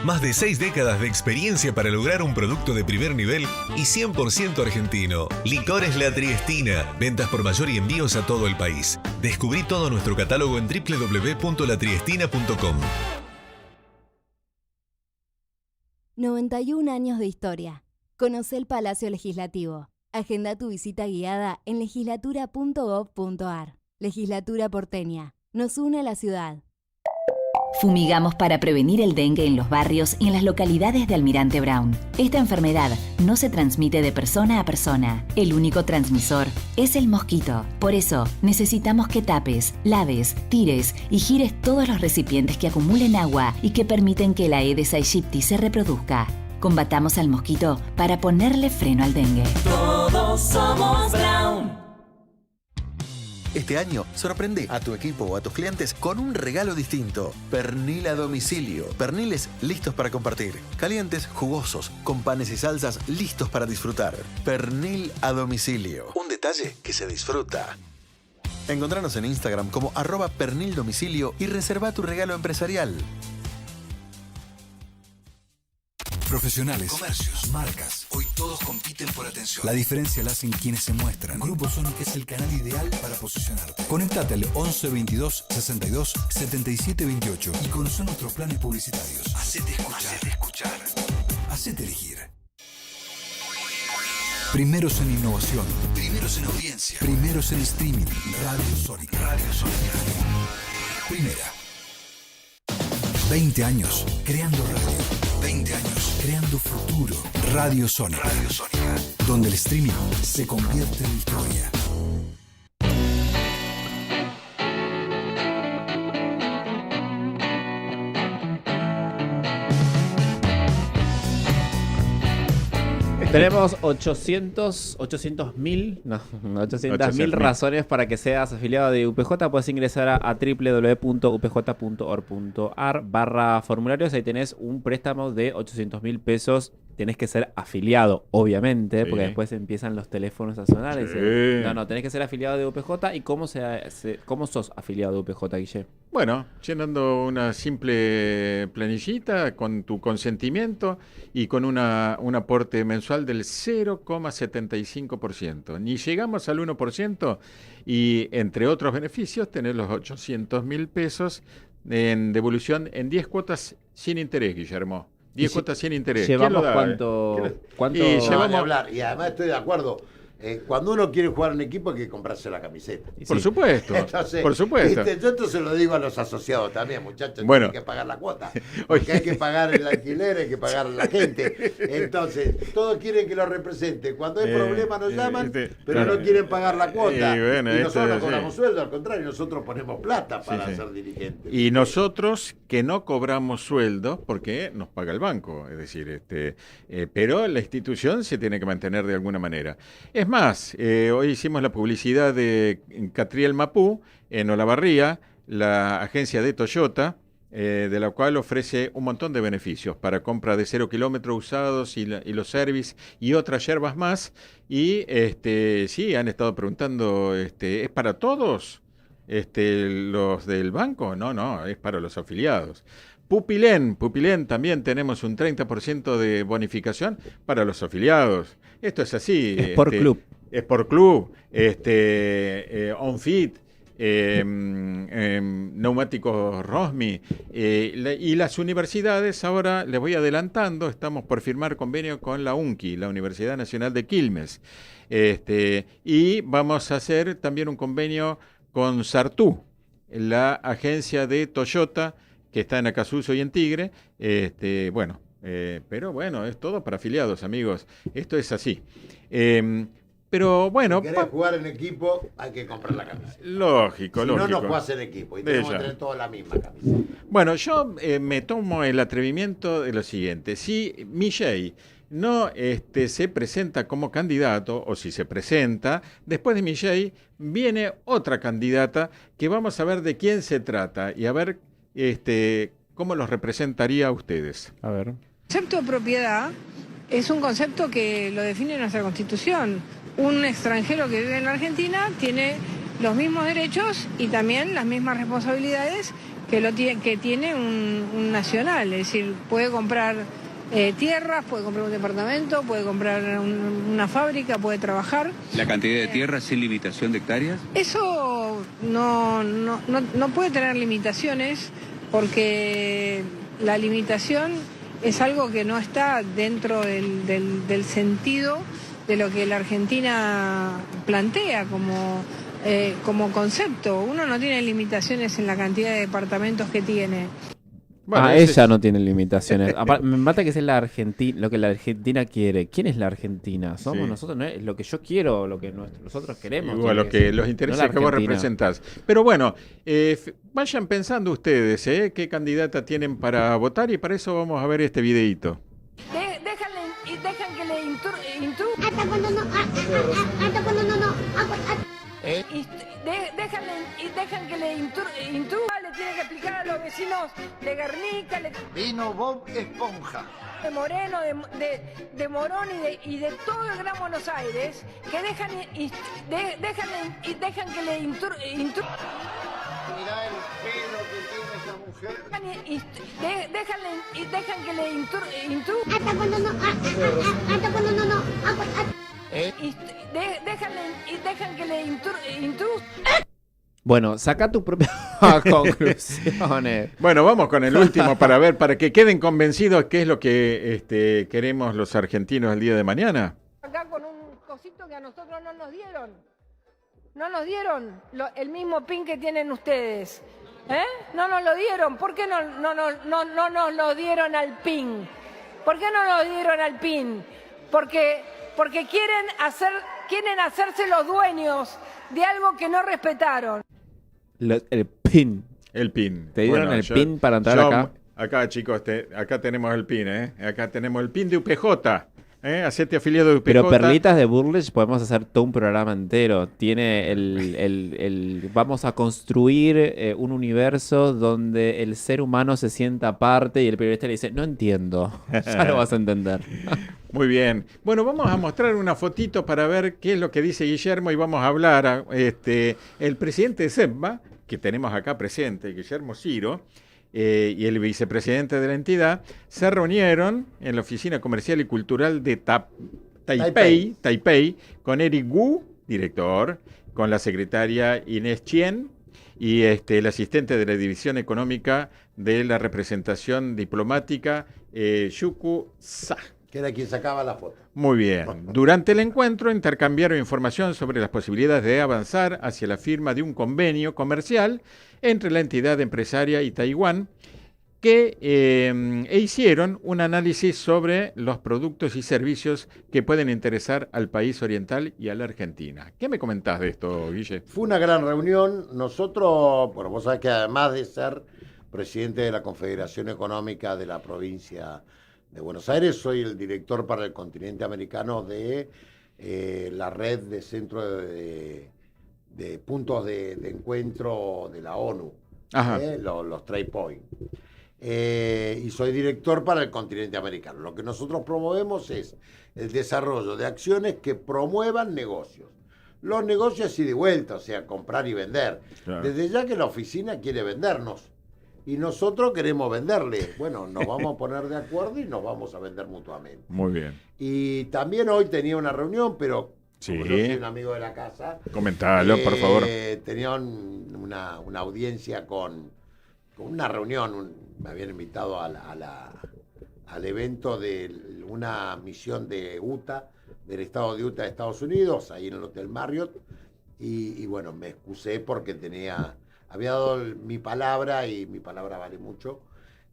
Más de 6 décadas de experiencia para lograr un producto de primer nivel y 100% argentino. Licores La Triestina. Ventas por mayor y envíos a todo el país. Descubrí todo nuestro catálogo en www.latriestina.com. 91 años de historia. Conoce el Palacio Legislativo. Agenda tu visita guiada en legislatura.gov.ar. Legislatura porteña. Nos une a la ciudad. Fumigamos para prevenir el dengue en los barrios y en las localidades de Almirante Brown. Esta enfermedad no se transmite de persona a persona. El único transmisor es el mosquito. Por eso, necesitamos que tapes, laves, tires y gires todos los recipientes que acumulen agua y que permiten que la Aedes aegypti se reproduzca. Combatamos al mosquito para ponerle freno al dengue. Todos somos Brown. Este año, sorprende a tu equipo o a tus clientes con un regalo distinto. Pernil a domicilio. Perniles listos para compartir. Calientes, jugosos, con panes y salsas listos para disfrutar. Pernil a domicilio. Un detalle que se disfruta. Encontranos en Instagram como @pernildomicilio y reserva tu regalo empresarial. Profesionales, comercios, marcas. Hoy Todos compiten por atención. La diferencia la hacen quienes se muestran. Grupo Sónica es el canal ideal para posicionarte. Conectate al 11 22 62 77 28 y conoce nuestros planes publicitarios. Hacete escuchar. Hacete elegir. Primeros en innovación. Primeros en audiencia. Primeros en streaming. Radio Sónica. Primera. 20 años creando radio. 20 años creando futuro. Radio Sónica. Donde el streaming se convierte en historia. Tenemos 800.000 razones para que seas afiliado de UPJ. Puedes ingresar a www.upj.org.ar/formularios. Ahí tenés un préstamo de 800.000 pesos. Tenés que ser afiliado, obviamente, porque después empiezan los teléfonos a sonar. Y tenés que ser afiliado de UPJ. ¿Y cómo sos afiliado de UPJ, Guille? Bueno, llenando una simple planillita con tu consentimiento y con un aporte mensual del 0,75%. Ni llegamos al 1% y, entre otros beneficios, tenés los 800.000 pesos en devolución en 10 cuotas sin interés, Guillermo. 10 cuotas sin interés. ¿Llevamos cuánto? Llevamos a hablar. Y además estoy de acuerdo. Cuando uno quiere jugar en equipo hay que comprarse la camiseta. Por supuesto. Entonces, por supuesto. Yo esto se lo digo a los asociados también, muchachos. Tienen que pagar la cuota. Porque hay que pagar el alquiler, hay que pagar a la gente. Entonces, todos quieren que lo represente. Cuando hay problemas nos llaman, pero no quieren pagar la cuota. Y nosotros no cobramos sueldo, al contrario, nosotros ponemos plata para ser dirigentes. Y nosotros que no cobramos sueldo porque nos paga el banco. Es decir, pero la institución se tiene que mantener de alguna manera. Es más, hoy hicimos la publicidad de Catriel Mapú en Olavarría, la agencia de Toyota, de la cual ofrece un montón de beneficios para compra de 0 kilómetros usados y los service y otras yerbas más. Y sí, han estado preguntando, ¿es para todos los del banco? No, es para los afiliados. Pupilén también tenemos un 30% de bonificación para los afiliados. Esto es así. Es por club. Es por club. OnFit, neumáticos Rosmi. Y las universidades, ahora les voy adelantando, estamos por firmar convenio con la UNCI, la Universidad Nacional de Quilmes. Y vamos a hacer también un convenio con Sartú, la agencia de Toyota, que está en Acasuso y en Tigre, pero bueno, es todo para afiliados, amigos. Esto es así. Pero bueno... Si querés jugar en equipo, hay que comprar la camisa. Lógico. Si no jugás en equipo y tenemos que tener toda la misma camisa. Bueno, yo me tomo el atrevimiento de lo siguiente. Si Milei no se presenta como candidato, o si se presenta, después de Milei viene otra candidata que vamos a ver de quién se trata y a ver ¿cómo los representaría a ustedes? A ver. El concepto de propiedad es un concepto que lo define nuestra Constitución. Un extranjero que vive en la Argentina tiene los mismos derechos y también las mismas responsabilidades que tiene un nacional. Es decir, puede comprar tierras, puede comprar un departamento, puede comprar una fábrica, puede trabajar. ¿La cantidad de tierras sin limitación de hectáreas? Eso no puede tener limitaciones porque la limitación es algo que no está dentro del sentido de lo que la Argentina plantea como concepto. Uno no tiene limitaciones en la cantidad de departamentos que tiene. Bueno, ella no tiene limitaciones. Me mata que es lo que la Argentina quiere. ¿Quién es la Argentina? Somos nosotros, no es lo que yo quiero, lo que nosotros queremos. O lo que los intereses que vos representás. Pero bueno, vayan pensando ustedes, qué candidata tienen para votar, y para eso vamos a ver este videíto. Dejan que le dejan que le tiene que explicar a los vecinos de Guernica, Vino Bob Esponja, de Moreno, de Morón y de todo el Gran Buenos Aires, que dejan que le Mirá el pelo que tiene esa mujer. Dejan que le Bueno, saca tus propias conclusiones. Bueno, vamos con el último para que queden convencidos qué es lo que queremos los argentinos el día de mañana. acá con un cosito que a nosotros no nos dieron. No nos dieron el mismo pin que tienen ustedes. No nos lo dieron. ¿Por qué no nos lo dieron al pin? ¿Por qué no nos dieron al pin? Porque quieren hacerse los dueños de algo que no respetaron. El pin. El pin. ¿Te dieron el pin para entrar acá? Acá, chicos, acá tenemos el pin, Acá tenemos el pin de UPJ. Hacete afiliado de UPJ. Pero Perlitas de Burles podemos hacer todo un programa entero. Tiene vamos a construir un universo donde el ser humano se sienta parte y el periodista le dice, no entiendo. Ya lo vas a entender. Muy bien. Bueno, vamos a mostrar una fotito para ver qué es lo que dice Guillermo y vamos a hablar. El presidente de CEPBA, que tenemos acá presente, Guillermo Ciro, y el vicepresidente de la entidad, se reunieron en la Oficina Comercial y Cultural de Taipei, con Eric Wu, director, con la secretaria Inés Chien y el asistente de la División Económica de la Representación Diplomática, Yuku Sa. Que era quien sacaba la foto. Muy bien. Durante el encuentro intercambiaron información sobre las posibilidades de avanzar hacia la firma de un convenio comercial entre la entidad empresaria y Taiwán, e hicieron un análisis sobre los productos y servicios que pueden interesar al país oriental y a la Argentina. ¿Qué me comentás de esto, Guille? Fue una gran reunión. Nosotros, bueno, vos sabés que además de ser presidente de la Confederación Económica de la provincia de Buenos Aires, soy el director para el continente americano de la red de centros de puntos de encuentro de la ONU, los Trade Point. Y soy director para el continente americano. Lo que nosotros promovemos es el desarrollo de acciones que promuevan negocios. Los negocios y de vuelta, o sea, comprar y vender. Claro. Desde ya que la oficina quiere vendernos. Y nosotros queremos venderle. Bueno, nos vamos a poner de acuerdo y nos vamos a vender mutuamente. Muy bien. Y también hoy tenía una reunión, pero sí, como yo soy un amigo de la casa. Comentalo, por favor. Tenía una audiencia con una reunión. Me habían invitado al evento de una misión de Utah, del estado de Utah de Estados Unidos, ahí en el Hotel Marriott. Y bueno, me excusé porque había dado mi palabra, y mi palabra vale mucho,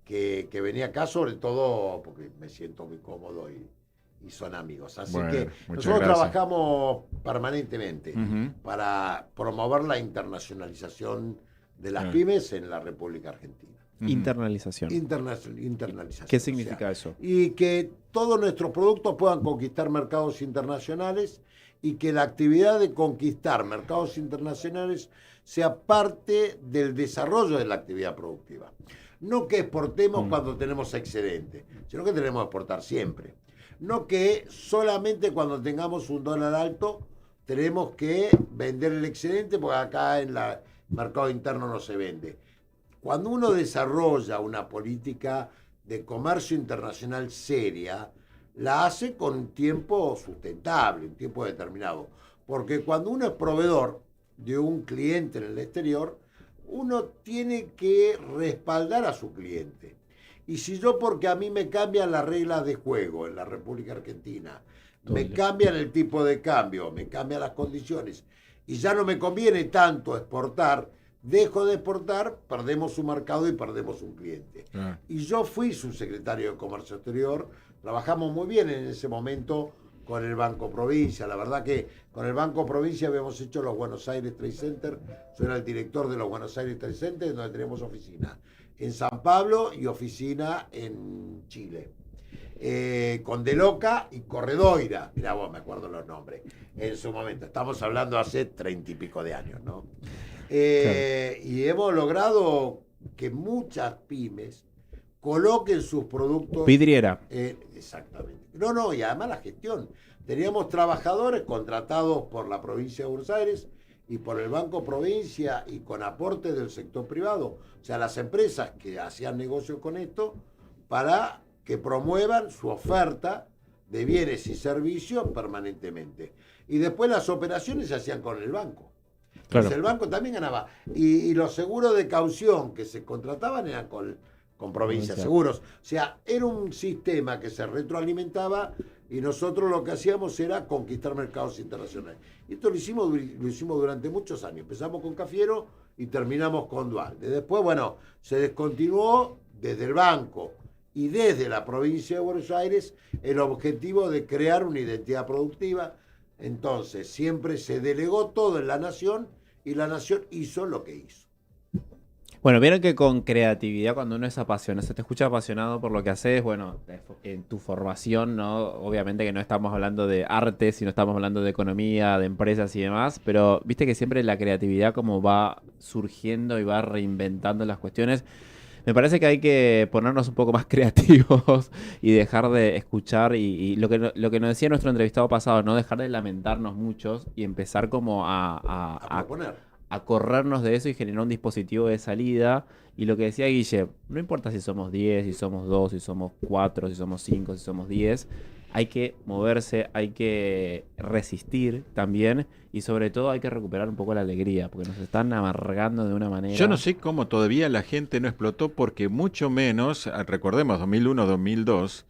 que venía acá sobre todo porque me siento muy cómodo y son amigos. Así que nosotros trabajamos permanentemente para promover la internacionalización de las pymes en la República Argentina. Internalización. Internalización. ¿Qué significa eso? Y que todos nuestros productos puedan conquistar mercados internacionales y que la actividad de conquistar mercados internacionales sea parte del desarrollo de la actividad productiva. No que exportemos cuando tenemos excedente, sino que tenemos que exportar siempre. No que solamente cuando tengamos un dólar alto tenemos que vender el excedente porque acá en el mercado interno no se vende. Cuando uno desarrolla una política de comercio internacional seria, la hace con un tiempo sustentable, un tiempo determinado. Porque cuando uno es proveedor de un cliente en el exterior, uno tiene que respaldar a su cliente. Y si yo, porque a mí me cambian las reglas de juego en la República Argentina, me cambian el tipo de cambio, me cambian las condiciones, y ya no me conviene tanto exportar, dejo de exportar, perdemos un mercado y perdemos un cliente. Y yo fui subsecretario de Comercio Exterior, trabajamos muy bien en ese momento con el Banco Provincia. La verdad que con el Banco Provincia habíamos hecho los Buenos Aires Trade Center. Yo era el director de los Buenos Aires Trade Center, donde tenemos oficina en San Pablo y oficina en Chile. Con De Loca y Corredoira. Mirá vos, me acuerdo los nombres. En su momento, estamos hablando hace 30 y pico de años, ¿no? Claro. Y hemos logrado que muchas pymes coloquen sus productos... Vidriera. Exactamente. No, y además la gestión. Teníamos trabajadores contratados por la provincia de Buenos Aires y por el Banco Provincia y con aporte del sector privado. O sea, las empresas que hacían negocio con esto para que promuevan su oferta de bienes y servicios permanentemente. Y después las operaciones se hacían con el banco. Claro. Entonces el banco también ganaba. Y los seguros de caución que se contrataban eran con Provincia Seguros. O sea, era un sistema que se retroalimentaba y nosotros lo que hacíamos era conquistar mercados internacionales. Y esto lo hicimos durante muchos años. Empezamos con Cafiero y terminamos con Dualde. Después, bueno, se descontinuó desde el banco y desde la provincia de Buenos Aires el objetivo de crear una identidad productiva. Entonces, siempre se delegó todo en la Nación y la Nación hizo lo que hizo. Bueno, vieron que con creatividad, cuando uno es apasionado, se te escucha apasionado por lo que haces, bueno, en tu formación, ¿no? Obviamente que no estamos hablando de arte, sino estamos hablando de economía, de empresas y demás, pero viste que siempre la creatividad como va surgiendo y va reinventando las cuestiones. Me parece que hay que ponernos un poco más creativos y dejar de escuchar y lo que nos decía nuestro entrevistado pasado, no dejar de lamentarnos muchos y empezar como a corrernos de eso y generar un dispositivo de salida. Y lo que decía Guille, no importa si somos 10, si somos 2, si somos 4, si somos 5, si somos 10, hay que moverse, hay que resistir también y sobre todo hay que recuperar un poco la alegría, porque nos están amargando de una manera. Yo no sé cómo todavía la gente no explotó, porque mucho menos, recordemos 2001, 2002,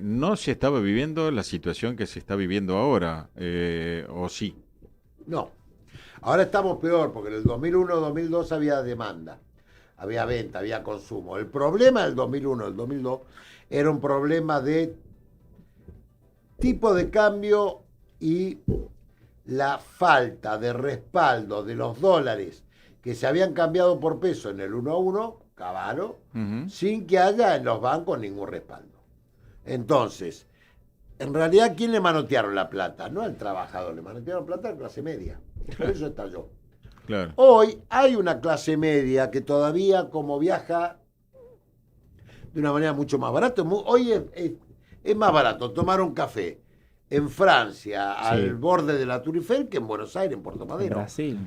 no se estaba viviendo la situación que se está viviendo ahora, ¿o sí? No. Ahora estamos peor, porque en el 2001-2002 había demanda, había venta, había consumo. El problema del 2001, del 2002, era un problema de tipo de cambio y la falta de respaldo de los dólares que se habían cambiado por peso en el 1 a 1, Cavallo, sin que haya en los bancos ningún respaldo. Entonces, en realidad, ¿quién le manotearon la plata? No al trabajador, le manotearon plata a la clase media. Por eso estalló. Claro. Hoy hay una clase media que todavía como viaja de una manera mucho más barata. Hoy es más barato tomar un café en Francia, al borde de la Tour Eiffel, que en Buenos Aires, en Puerto Madero. Brasil.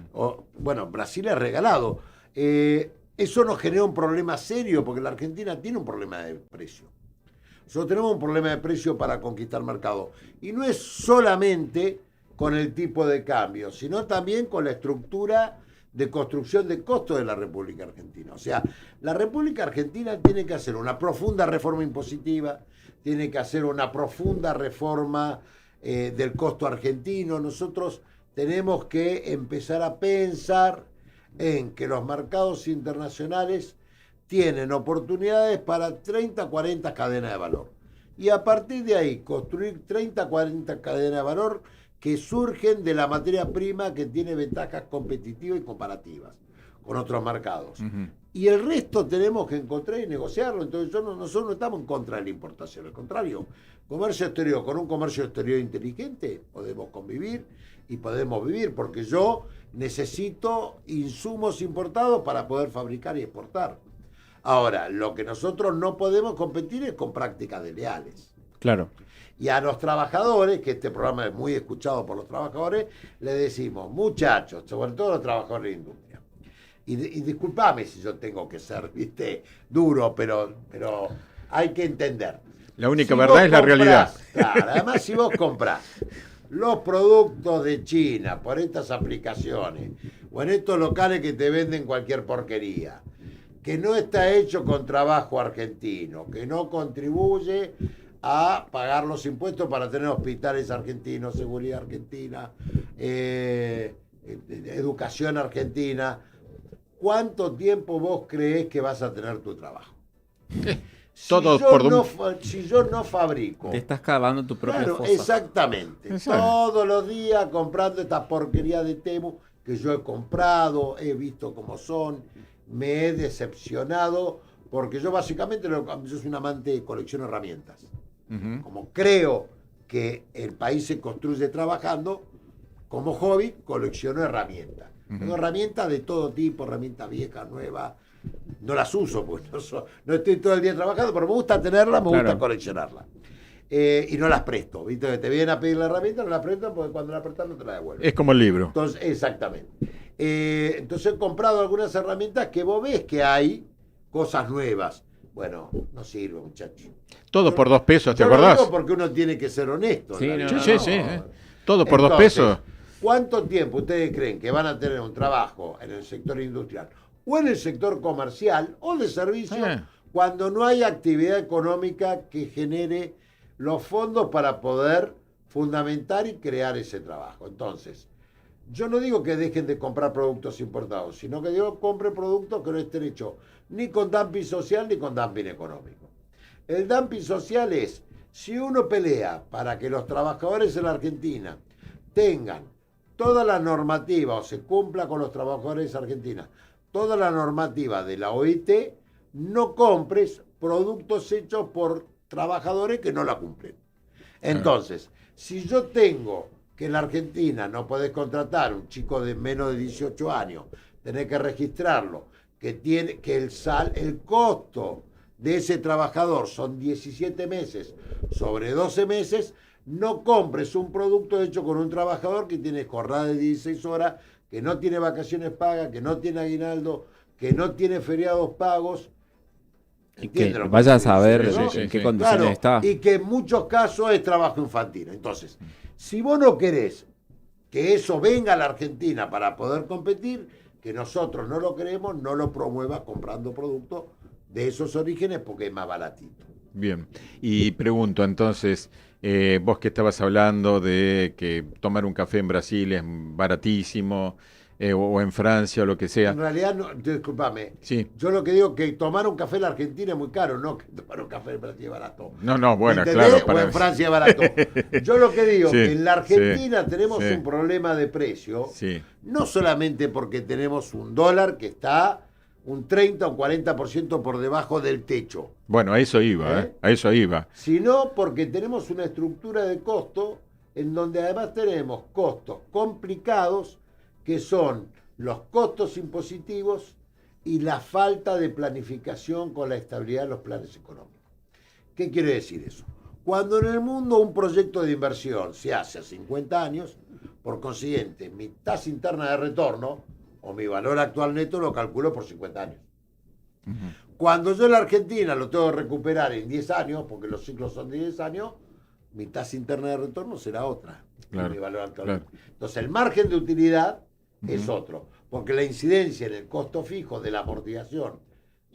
Bueno, Brasil es regalado. Eso nos genera un problema serio, porque la Argentina tiene un problema de precio. Nosotros tenemos un problema de precio para conquistar mercado. Y no es solamente con el tipo de cambio, sino también con la estructura de construcción de costos de la República Argentina. O sea, la República Argentina tiene que hacer una profunda reforma impositiva, tiene que hacer una profunda reforma del costo argentino. Nosotros tenemos que empezar a pensar en que los mercados internacionales tienen oportunidades para 30, 40 cadenas de valor. Y a partir de ahí, construir 30, 40 cadenas de valor que surgen de la materia prima que tiene ventajas competitivas y comparativas con otros mercados. Y el resto tenemos que encontrar y negociarlo. Entonces nosotros no estamos en contra de la importación, al contrario. Comercio exterior, con un comercio exterior inteligente podemos convivir y podemos vivir, porque yo necesito insumos importados para poder fabricar y exportar. Ahora, lo que nosotros no podemos competir es con prácticas desleales. Claro. Y a los trabajadores, que este programa es muy escuchado por los trabajadores, le decimos, muchachos, sobre todo los trabajadores de la industria, y disculpame si yo tengo que ser, duro, pero hay que entender. La única verdad es la realidad. Claro, además si vos comprás los productos de China por estas aplicaciones, o en estos locales que te venden cualquier porquería, que no está hecho con trabajo argentino, que no contribuye a pagar los impuestos para tener hospitales argentinos, seguridad argentina, educación argentina. ¿Cuánto tiempo vos creés que vas a tener tu trabajo? Si yo no fabrico. Te estás cavando tu propia fosa. Exactamente. Todos los días comprando esta porquería de Temu que yo he comprado, he visto cómo son, me he decepcionado, porque yo básicamente yo soy un amante de colección de herramientas. Como creo que el país se construye trabajando, como hobby, colecciono herramientas. Tengo herramientas de todo tipo, herramientas viejas, nuevas. No las uso, pues no estoy todo el día trabajando, pero me gusta tenerlas, me gusta coleccionarlas. y no las presto. ¿Viste? Que te vienen a pedir la herramienta, no las prestan porque cuando la prestan no te la devuelven. Es como el libro. Entonces, exactamente. Entonces he comprado algunas herramientas que vos ves que hay cosas nuevas. Bueno, no sirve, muchachos. Todo por 2 pesos, ¿te Yo lo acordás? digo porque uno tiene que ser honesto. Sí, ¿no? Sí. Todo por 2 pesos. ¿Cuánto tiempo ustedes creen que van a tener un trabajo en el sector industrial o en el sector comercial o de servicio cuando no hay actividad económica que genere los fondos para poder fundamentar y crear ese trabajo? Entonces, yo no digo que dejen de comprar productos importados, sino que digo compre productos que no estén hechos ni con dumping social ni con dumping económico. El dumping social es, si uno pelea para que los trabajadores en la Argentina tengan toda la normativa o se cumpla con los trabajadores argentinos, toda la normativa de la OIT, no compres productos hechos por trabajadores que no la cumplen. Entonces, si yo tengo que en la Argentina no podés contratar un chico de menos de 18 años, tenés que registrarlo, que el costo de ese trabajador son 17 meses sobre 12 meses, no compres un producto hecho con un trabajador que tiene jornada de 16 horas, que no tiene vacaciones pagas, que no tiene aguinaldo, que no tiene feriados pagos. Y que vaya a saber en qué condiciones está. Y que en muchos casos es trabajo infantil. Entonces, si vos no querés que eso venga a la Argentina para poder competir, que nosotros no lo queremos, no lo promuevas comprando productos de esos orígenes porque es más baratito. Bien, y pregunto entonces, vos que estabas hablando de que tomar un café en Brasil es baratísimo, o en Francia o lo que sea. En realidad, no, discúlpame, sí. Yo lo que digo que tomar un café en la Argentina es muy caro, no que tomar un café en Brasil es barato. No, bueno, claro. O en Francia es barato. Yo lo que digo, que en la Argentina tenemos sí. un problema de precio, sí. no solamente porque tenemos un dólar que está un 30 o 40% por debajo del techo. Bueno, a eso iba, a eso iba. Sino porque tenemos una estructura de costo en donde además tenemos costos complicados que son los costos impositivos y la falta de planificación con la estabilidad de los planes económicos. ¿Qué quiere decir eso? Cuando en el mundo un proyecto de inversión se hace a 50 años, por consiguiente, mi tasa interna de retorno o mi valor actual neto lo calculo por 50 años. Cuando yo en la Argentina lo tengo que recuperar en 10 años, porque los ciclos son de 10 años, mi tasa interna de retorno será otra. Claro, mi valor actual. Claro. Entonces el margen de utilidad es otro, porque la incidencia en el costo fijo de la amortización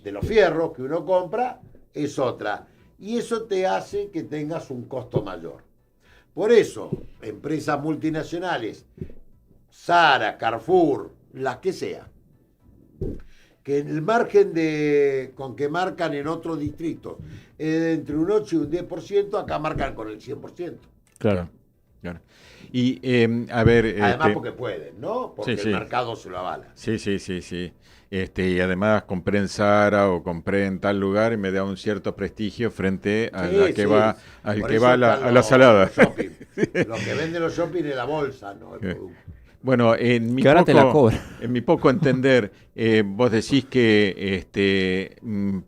de los fierros que uno compra es otra. Y eso te hace que tengas un costo mayor. Por eso, empresas multinacionales, Zara, Carrefour, las que sea, que en el margen con que marcan en otros distritos entre un 8 y un 10%, acá marcan con el 100%. Claro. Y, a ver... Además porque pueden, ¿no? Porque sí, el mercado se lo avala. Sí. Y además compré en Zara o compré en tal lugar y me da un cierto prestigio frente a la que va, al Por que eso va a la salada. Lo que venden los shopping es la bolsa, no el producto. Bueno, en mi poco entender, vos decís que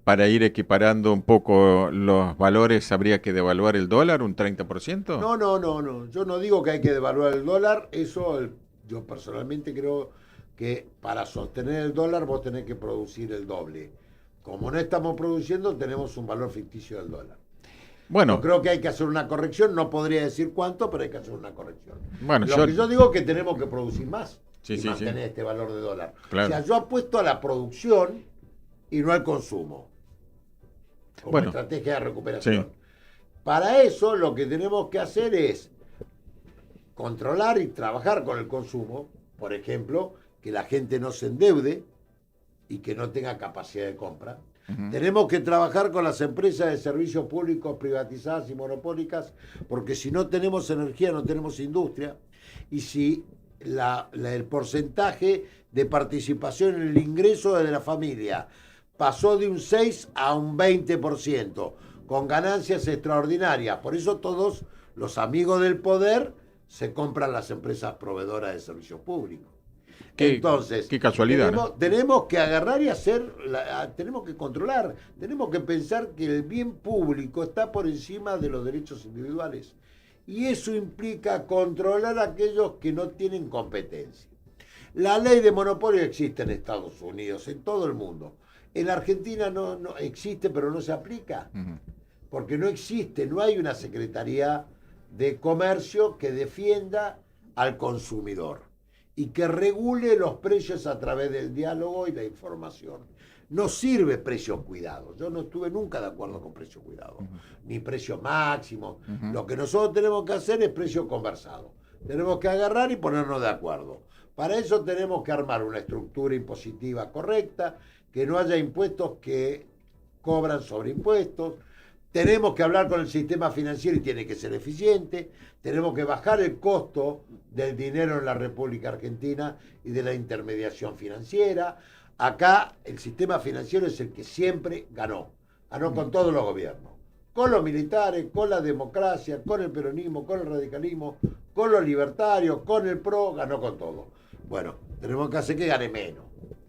para ir equiparando un poco los valores habría que devaluar el dólar un 30%. No. Yo no digo que hay que devaluar el dólar. Eso yo personalmente creo que para sostener el dólar vos tenés que producir el doble. Como no estamos produciendo, tenemos un valor ficticio del dólar. Bueno, yo creo que hay que hacer una corrección, no podría decir cuánto, pero hay que hacer una corrección. Bueno, Lo que yo digo es que tenemos que producir más y mantener este valor de dólar. Claro. O sea, yo apuesto a la producción y no al consumo, como estrategia de recuperación. Sí. Para eso lo que tenemos que hacer es controlar y trabajar con el consumo, por ejemplo, que la gente no se endeude y que no tenga capacidad de compra. Tenemos que trabajar con las empresas de servicios públicos privatizadas y monopólicas, porque si no tenemos energía, no tenemos industria. Y si el porcentaje de participación en el ingreso de la familia pasó de un 6 a un 20%, con ganancias extraordinarias. Por eso todos los amigos del poder se compran las empresas proveedoras de servicios públicos. Entonces, qué casualidad, ¿no? tenemos que agarrar y tenemos que controlar, tenemos que pensar que el bien público está por encima de los derechos individuales. Y eso implica controlar a aquellos que no tienen competencia. La ley de monopolio existe en Estados Unidos, en todo el mundo. En Argentina no existe, pero no se aplica. Porque no existe, no hay una Secretaría de Comercio que defienda al consumidor y que regule los precios a través del diálogo y la información. No sirve precio cuidado. Yo no estuve nunca de acuerdo con precio cuidado, ni precio máximo. Lo que nosotros tenemos que hacer es precio conversado. Tenemos que agarrar y ponernos de acuerdo. Para eso tenemos que armar una estructura impositiva correcta, que no haya impuestos que cobran sobre impuestos. Tenemos que hablar con el sistema financiero y tiene que ser eficiente. Tenemos que bajar el costo del dinero en la República Argentina y de la intermediación financiera. Acá el sistema financiero es el que siempre ganó. Ganó con todos los gobiernos. Con los militares, con la democracia, con el peronismo, con el radicalismo, con los libertarios, con el PRO, ganó con todo. Bueno, tenemos que hacer que gane menos.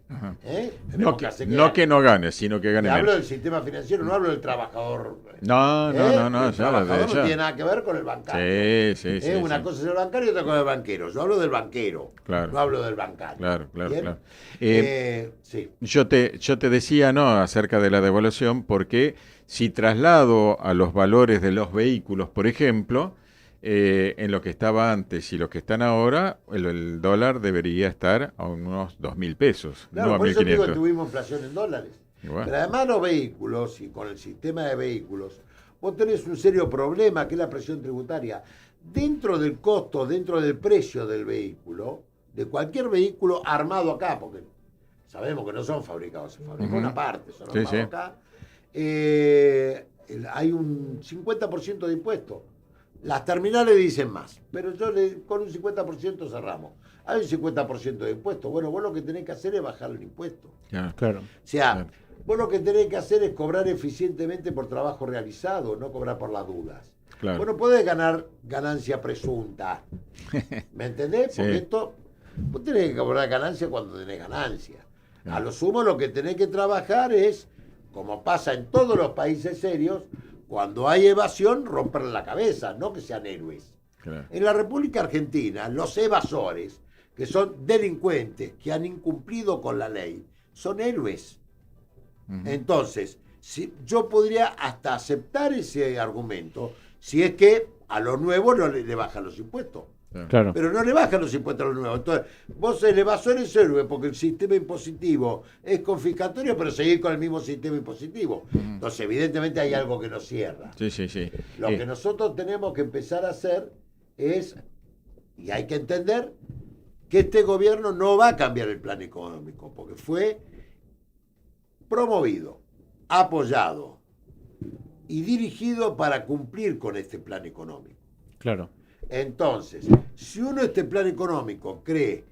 No que no gane, sino que gane menos. Hablo del sistema financiero, no hablo del trabajador. No. El trabajador no tiene nada que ver con el bancario. Sí. Una cosa es el bancario y otra cosa es el banquero. Yo hablo del banquero, claro. No hablo del bancario. Claro. Sí. Yo te decía, ¿no?, acerca de la devaluación, porque si traslado a los valores de los vehículos, por ejemplo, en lo que estaba antes y lo que están ahora, el dólar debería estar a unos 2.000 pesos, claro, no a por 1.500. eso digo que tuvimos inflación en dólares. Bueno. Pero además los vehículos, y con el sistema de vehículos, vos tenés un serio problema, que es la presión tributaria. Dentro del costo, dentro del precio del vehículo, de cualquier vehículo armado acá, porque sabemos que no son fabricados, se fabrica una parte, son armados acá, hay un 50% de impuesto. Las terminales dicen más, pero con un 50% cerramos. Hay un 50% de impuesto. Bueno, vos lo que tenés que hacer es bajar el impuesto. Claro. O sea, vos lo que tenés que hacer es cobrar eficientemente por trabajo realizado, no cobrar por las dudas. Claro. Vos no podés ganar ganancia presunta. ¿Me entendés? Porque esto, vos tenés que cobrar ganancia cuando tenés ganancia. A lo sumo lo que tenés que trabajar es, como pasa en todos los países serios, cuando hay evasión, romperle la cabeza, no que sean héroes. Claro. En la República Argentina, los evasores, que son delincuentes, que han incumplido con la ley, son héroes. Entonces, yo podría hasta aceptar ese argumento si es que a los nuevos no le bajan los impuestos. Claro. Pero no le bajan los impuestos a los nuevos. Entonces, vos el evasor es héroe porque el sistema impositivo es confiscatorio, pero seguir con el mismo sistema impositivo. Entonces, evidentemente hay algo que nos cierra. Sí. Lo que nosotros tenemos que empezar a hacer es, y hay que entender, que este gobierno no va a cambiar el plan económico, porque fue promovido, apoyado y dirigido para cumplir con este plan económico. Claro. Entonces, si uno este plan económico cree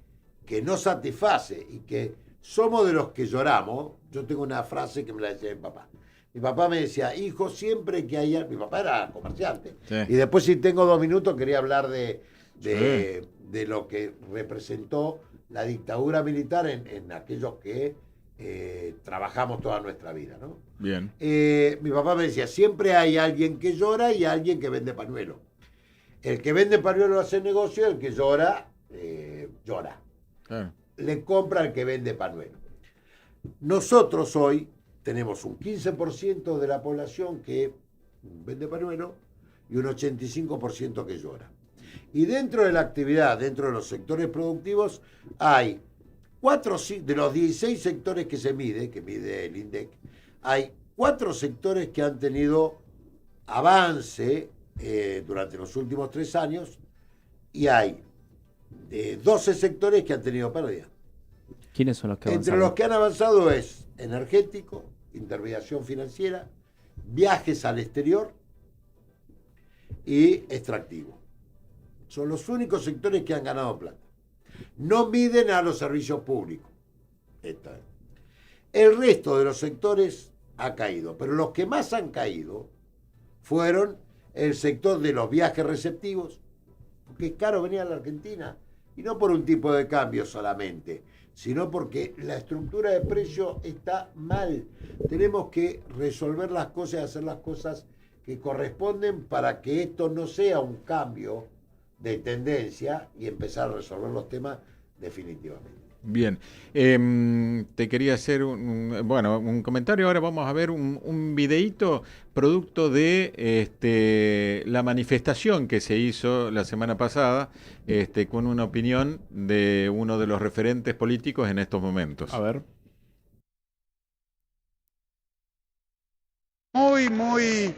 que no satisface y que somos de los que lloramos, yo tengo una frase que me la decía mi papá. Mi papá me decía, hijo, siempre que haya... Mi papá era comerciante. Sí. Y después, si tengo 2 minutos, quería hablar de lo que representó la dictadura militar en aquellos que trabajamos toda nuestra vida, ¿no? Bien. Mi papá me decía, siempre hay alguien que llora y alguien que vende pañuelo. El que vende pañuelo hace negocio, el que llora, llora. Claro. Le compra al que vende pañuelo. Nosotros hoy tenemos un 15% de la población que vende pañuelo y un 85% que llora. Y dentro de la actividad, dentro de los sectores productivos, hay 4 de los 16 sectores que mide el INDEC, hay 4 sectores que han tenido avance durante los últimos 3 años y hay 12 sectores que han tenido pérdida. ¿Quiénes son los que avanzaron? Entre los que han avanzado es energético, intermediación financiera, viajes al exterior y extractivo. Son los únicos sectores que han ganado plata. No miden a los servicios públicos. El resto de los sectores ha caído, pero los que más han caído fueron el sector de los viajes receptivos, porque es caro venir a la Argentina. Y no por un tipo de cambio solamente, sino porque la estructura de precio está mal. Tenemos que resolver las cosas y hacer las cosas que corresponden para que esto no sea un cambio de tendencia y empezar a resolver los temas definitivamente. Bien, te quería hacer un comentario. Ahora vamos a ver un videíto producto de la manifestación que se hizo la semana pasada con una opinión de uno de los referentes políticos en estos momentos. A ver. Muy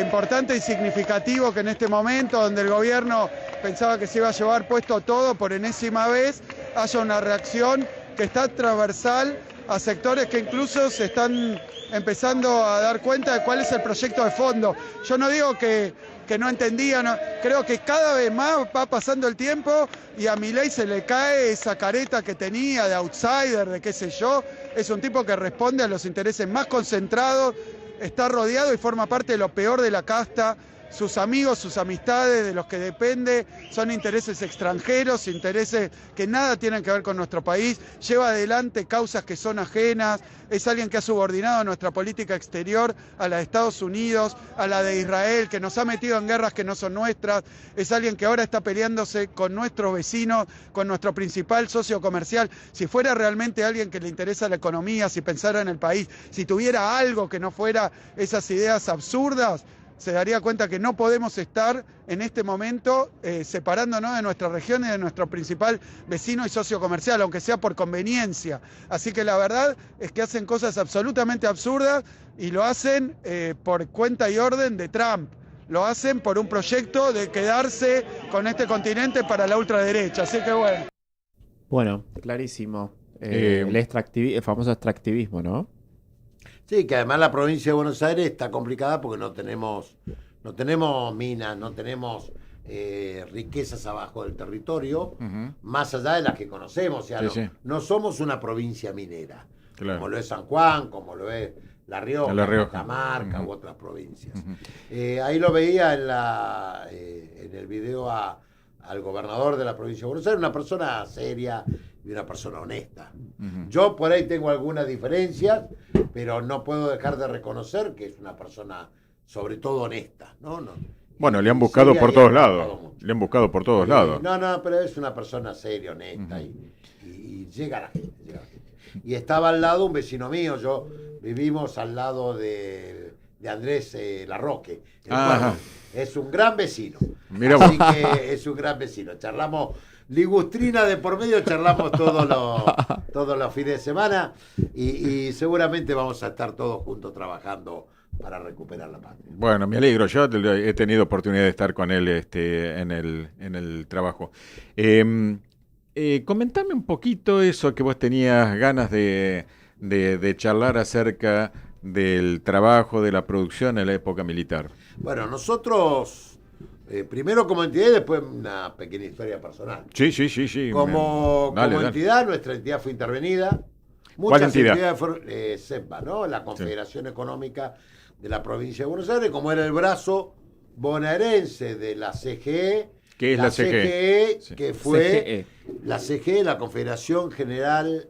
importante y significativo que en este momento, donde el gobierno pensaba que se iba a llevar puesto todo por enésima vez, haya una reacción que está transversal a sectores que incluso se están empezando a dar cuenta de cuál es el proyecto de fondo. Yo no digo que no entendían, creo que cada vez más va pasando el tiempo y a Milei se le cae esa careta que tenía de outsider, de qué sé yo. Es un tipo que responde a los intereses más concentrados, está rodeado y forma parte de lo peor de la casta. Sus amigos, sus amistades, de los que depende, son intereses extranjeros, intereses que nada tienen que ver con nuestro país, lleva adelante causas que son ajenas, es alguien que ha subordinado nuestra política exterior a la de Estados Unidos, a la de Israel, que nos ha metido en guerras que no son nuestras, es alguien que ahora está peleándose con nuestros vecinos, con nuestro principal socio comercial. Si fuera realmente alguien que le interesa la economía, si pensara en el país, si tuviera algo que no fuera esas ideas absurdas, se daría cuenta que no podemos estar en este momento separándonos de nuestra región y de nuestro principal vecino y socio comercial, aunque sea por conveniencia. Así que la verdad es que hacen cosas absolutamente absurdas y lo hacen por cuenta y orden de Trump. Lo hacen por un proyecto de quedarse con este continente para la ultraderecha. Así que bueno. Bueno, clarísimo. El famoso extractivismo, ¿no? Sí, que además la provincia de Buenos Aires está complicada porque no tenemos minas, no tenemos riquezas abajo del territorio, más allá de las que conocemos. O sea, no somos una provincia minera, como lo es San Juan, como lo es La Rioja, Catamarca u otras provincias. Ahí lo veía en el video al gobernador de la provincia de Buenos Aires, una persona seria y una persona honesta. Yo por ahí tengo algunas diferencias, pero no puedo dejar de reconocer que es una persona sobre todo honesta, ¿no? Bueno, le han buscado por todos lados. Le han buscado por todos lados. No, pero es una persona seria, honesta y llega a la gente. Y estaba al lado un vecino mío, vivimos al lado de Andrés Larroque. Es un gran vecino. Mirá Así que es un gran vecino. Charlamos ligustrina de por medio, charlamos todos los fines de semana y seguramente vamos a estar todos juntos trabajando para recuperar la patria. Bueno, me alegro. Yo he tenido oportunidad de estar con él en el trabajo. Comentame un poquito eso que vos tenías ganas de charlar acerca del trabajo, de la producción en la época militar. Bueno, nosotros... primero como entidad y después una pequeña historia personal. Sí. Como entidad, nuestra entidad fue intervenida. ¿Cuál entidad? Entidades fueron CEPA, ¿no? La Confederación Económica de la Provincia de Buenos Aires, como era el brazo bonaerense de la CGE. ¿Qué es la CGE? Que fue la CGE, la Confederación General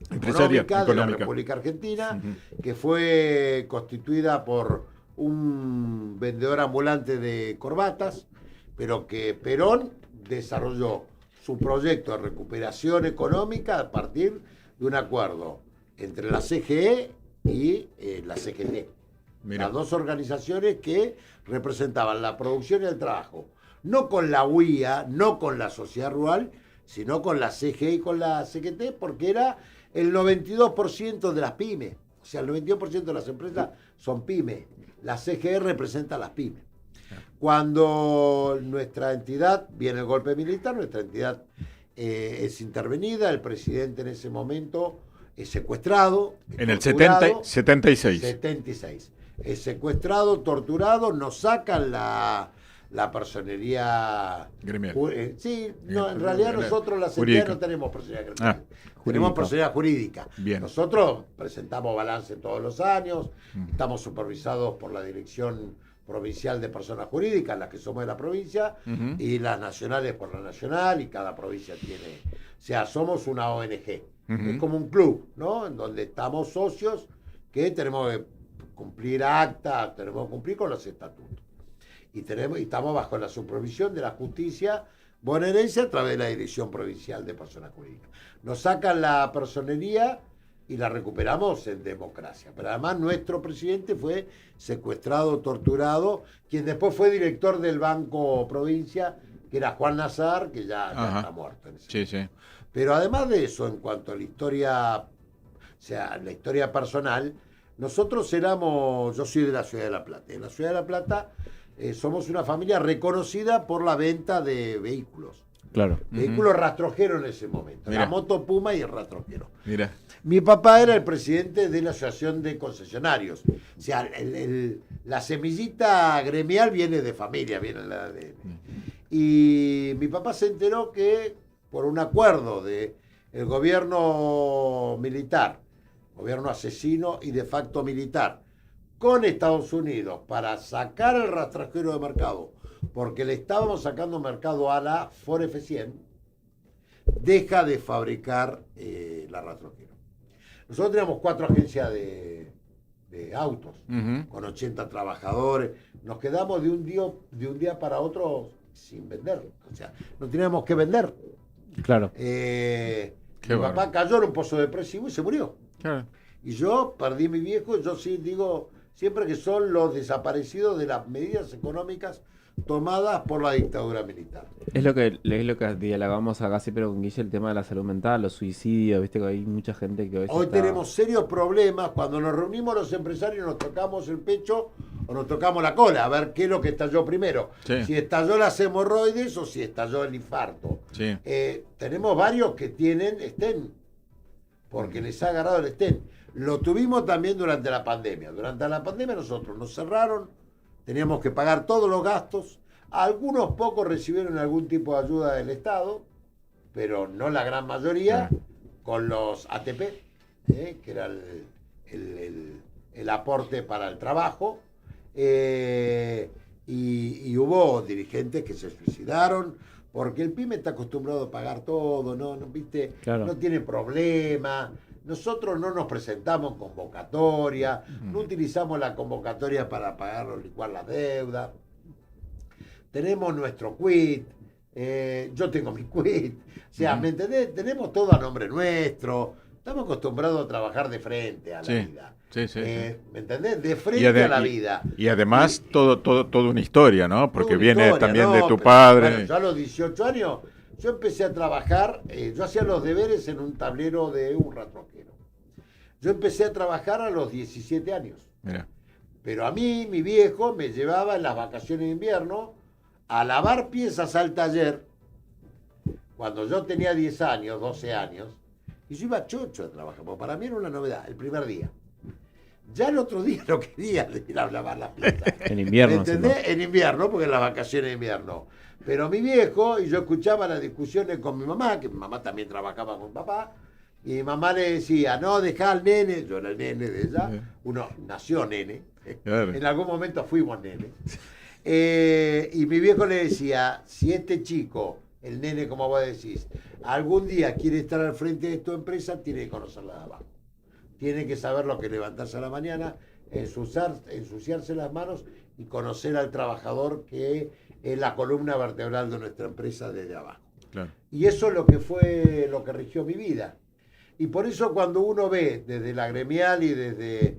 Económica de la República Argentina, que fue constituida por un vendedor ambulante de corbatas, pero que Perón desarrolló su proyecto de recuperación económica a partir de un acuerdo entre la CGE y la CGT. Mira. Las dos organizaciones que representaban la producción y el trabajo, no con la UIA, no con la sociedad rural, sino con la CGE y con la CGT, porque era el 92% de las pymes. O sea, el 92% de las empresas son pymes. La CGE representa a las pymes. Cuando nuestra entidad, viene el golpe militar, nuestra entidad es intervenida, el presidente en ese momento es secuestrado. En el 76. Es secuestrado, torturado, nos sacan la personería gremial. En realidad nosotros las entidades no tenemos personería gremial. Tenemos personería jurídica. Bien. Nosotros presentamos balance todos los años, estamos supervisados por la Dirección provincial de personas jurídicas, las que somos de la provincia, y las nacionales por la nacional, y cada provincia tiene... O sea, somos una ONG. Es como un club, ¿no? En donde estamos socios que tenemos que cumplir actas, tenemos que cumplir con los estatutos. Y estamos bajo la supervisión de la justicia bonaerense a través de la Dirección Provincial de Personas Jurídicas. Nos sacan la personería y la recuperamos en democracia. Pero además nuestro presidente fue secuestrado, torturado, quien después fue director del Banco Provincia, que era Juan Nazar, que ya está muerto. En ese momento. Pero además de eso, en cuanto a la historia, o sea, la historia personal, nosotros yo soy de la Ciudad de La Plata. En la Ciudad de La Plata somos una familia reconocida por la venta de vehículos. Claro. Vehículos rastrojeros en ese momento. Mira. La moto Puma y el rastrojero. Mira. Mi papá era el presidente de la Asociación de Concesionarios. O sea, la semillita gremial viene de familia, viene de ADN. Y mi papá se enteró que por un acuerdo del gobierno militar, gobierno asesino y de facto militar, con Estados Unidos para sacar el rastrojero de mercado, porque le estábamos sacando mercado a la Ford F100, deja de fabricar la rastrojero. Nosotros teníamos 4 agencias de autos, con 80 trabajadores. Nos quedamos de un día para otro sin vender. O sea, no teníamos que vender. Claro. Mi papá cayó en un pozo depresivo y se murió. Claro. Y yo perdí a mi viejo. Yo sí digo siempre que son los desaparecidos de las medidas económicas tomadas por la dictadura militar. Es lo que dialogamos acá siempre con Guille, el tema de la salud mental, los suicidios, viste que hay mucha gente que hoy tenemos serios problemas. Cuando nos reunimos los empresarios nos tocamos el pecho o nos tocamos la cola, a ver qué es lo que estalló primero. Sí. Si estalló las hemorroides o si estalló el infarto. Sí. Tenemos varios que tienen stent, porque les ha agarrado el stent. Lo tuvimos también durante la pandemia. Durante la pandemia nosotros nos cerraron, teníamos que pagar todos los gastos. Algunos pocos recibieron algún tipo de ayuda del Estado, pero no la gran mayoría, con los ATP, que era el aporte para el trabajo. Y hubo dirigentes que se suicidaron, porque el PYME está acostumbrado a pagar todo, ¿no? ¿Viste? Claro. No tiene problema. Nosotros no nos presentamos convocatoria, no utilizamos la convocatoria para pagar o licuar la deuda. Tenemos nuestro quit, yo tengo mi quit. O sea, ¿me entendés? Tenemos todo a nombre nuestro. Estamos acostumbrados a trabajar de frente a la vida. Sí. ¿Me entendés? De frente a la vida. Y además toda una historia, ¿no? Porque viene historia, también de tu pero, padre. Bueno, yo a los 18 años, yo empecé a trabajar, yo hacía los deberes en un tablero de un rastrojero. Yo empecé a trabajar a los 17 años. Mira. Pero a mí, mi viejo, me llevaba en las vacaciones de invierno a lavar piezas al taller, cuando yo tenía 10 años, 12 años, y yo iba chocho a trabajar, porque para mí era una novedad, el primer día. Ya el otro día no quería ir a lavar las piezas. En invierno. ¿Me entendés? En invierno, porque en las vacaciones de invierno. Pero mi viejo, y yo escuchaba las discusiones con mi mamá, que mi mamá también trabajaba con papá, y mi mamá le decía, no, dejá al nene, yo era el nene de ella, uno nació nene, Claro. en algún momento fuimos nene, y mi viejo le decía, si este chico, el nene como vos decís, algún día quiere estar al frente de tu empresa, tiene que conocerla de abajo. Tiene que saber lo que es levantarse a la mañana, ensuciarse las manos y conocer al trabajador que es la columna vertebral de nuestra empresa desde abajo. Claro. Y eso es lo que fue lo que rigió mi vida. Y por eso cuando uno ve desde la gremial y desde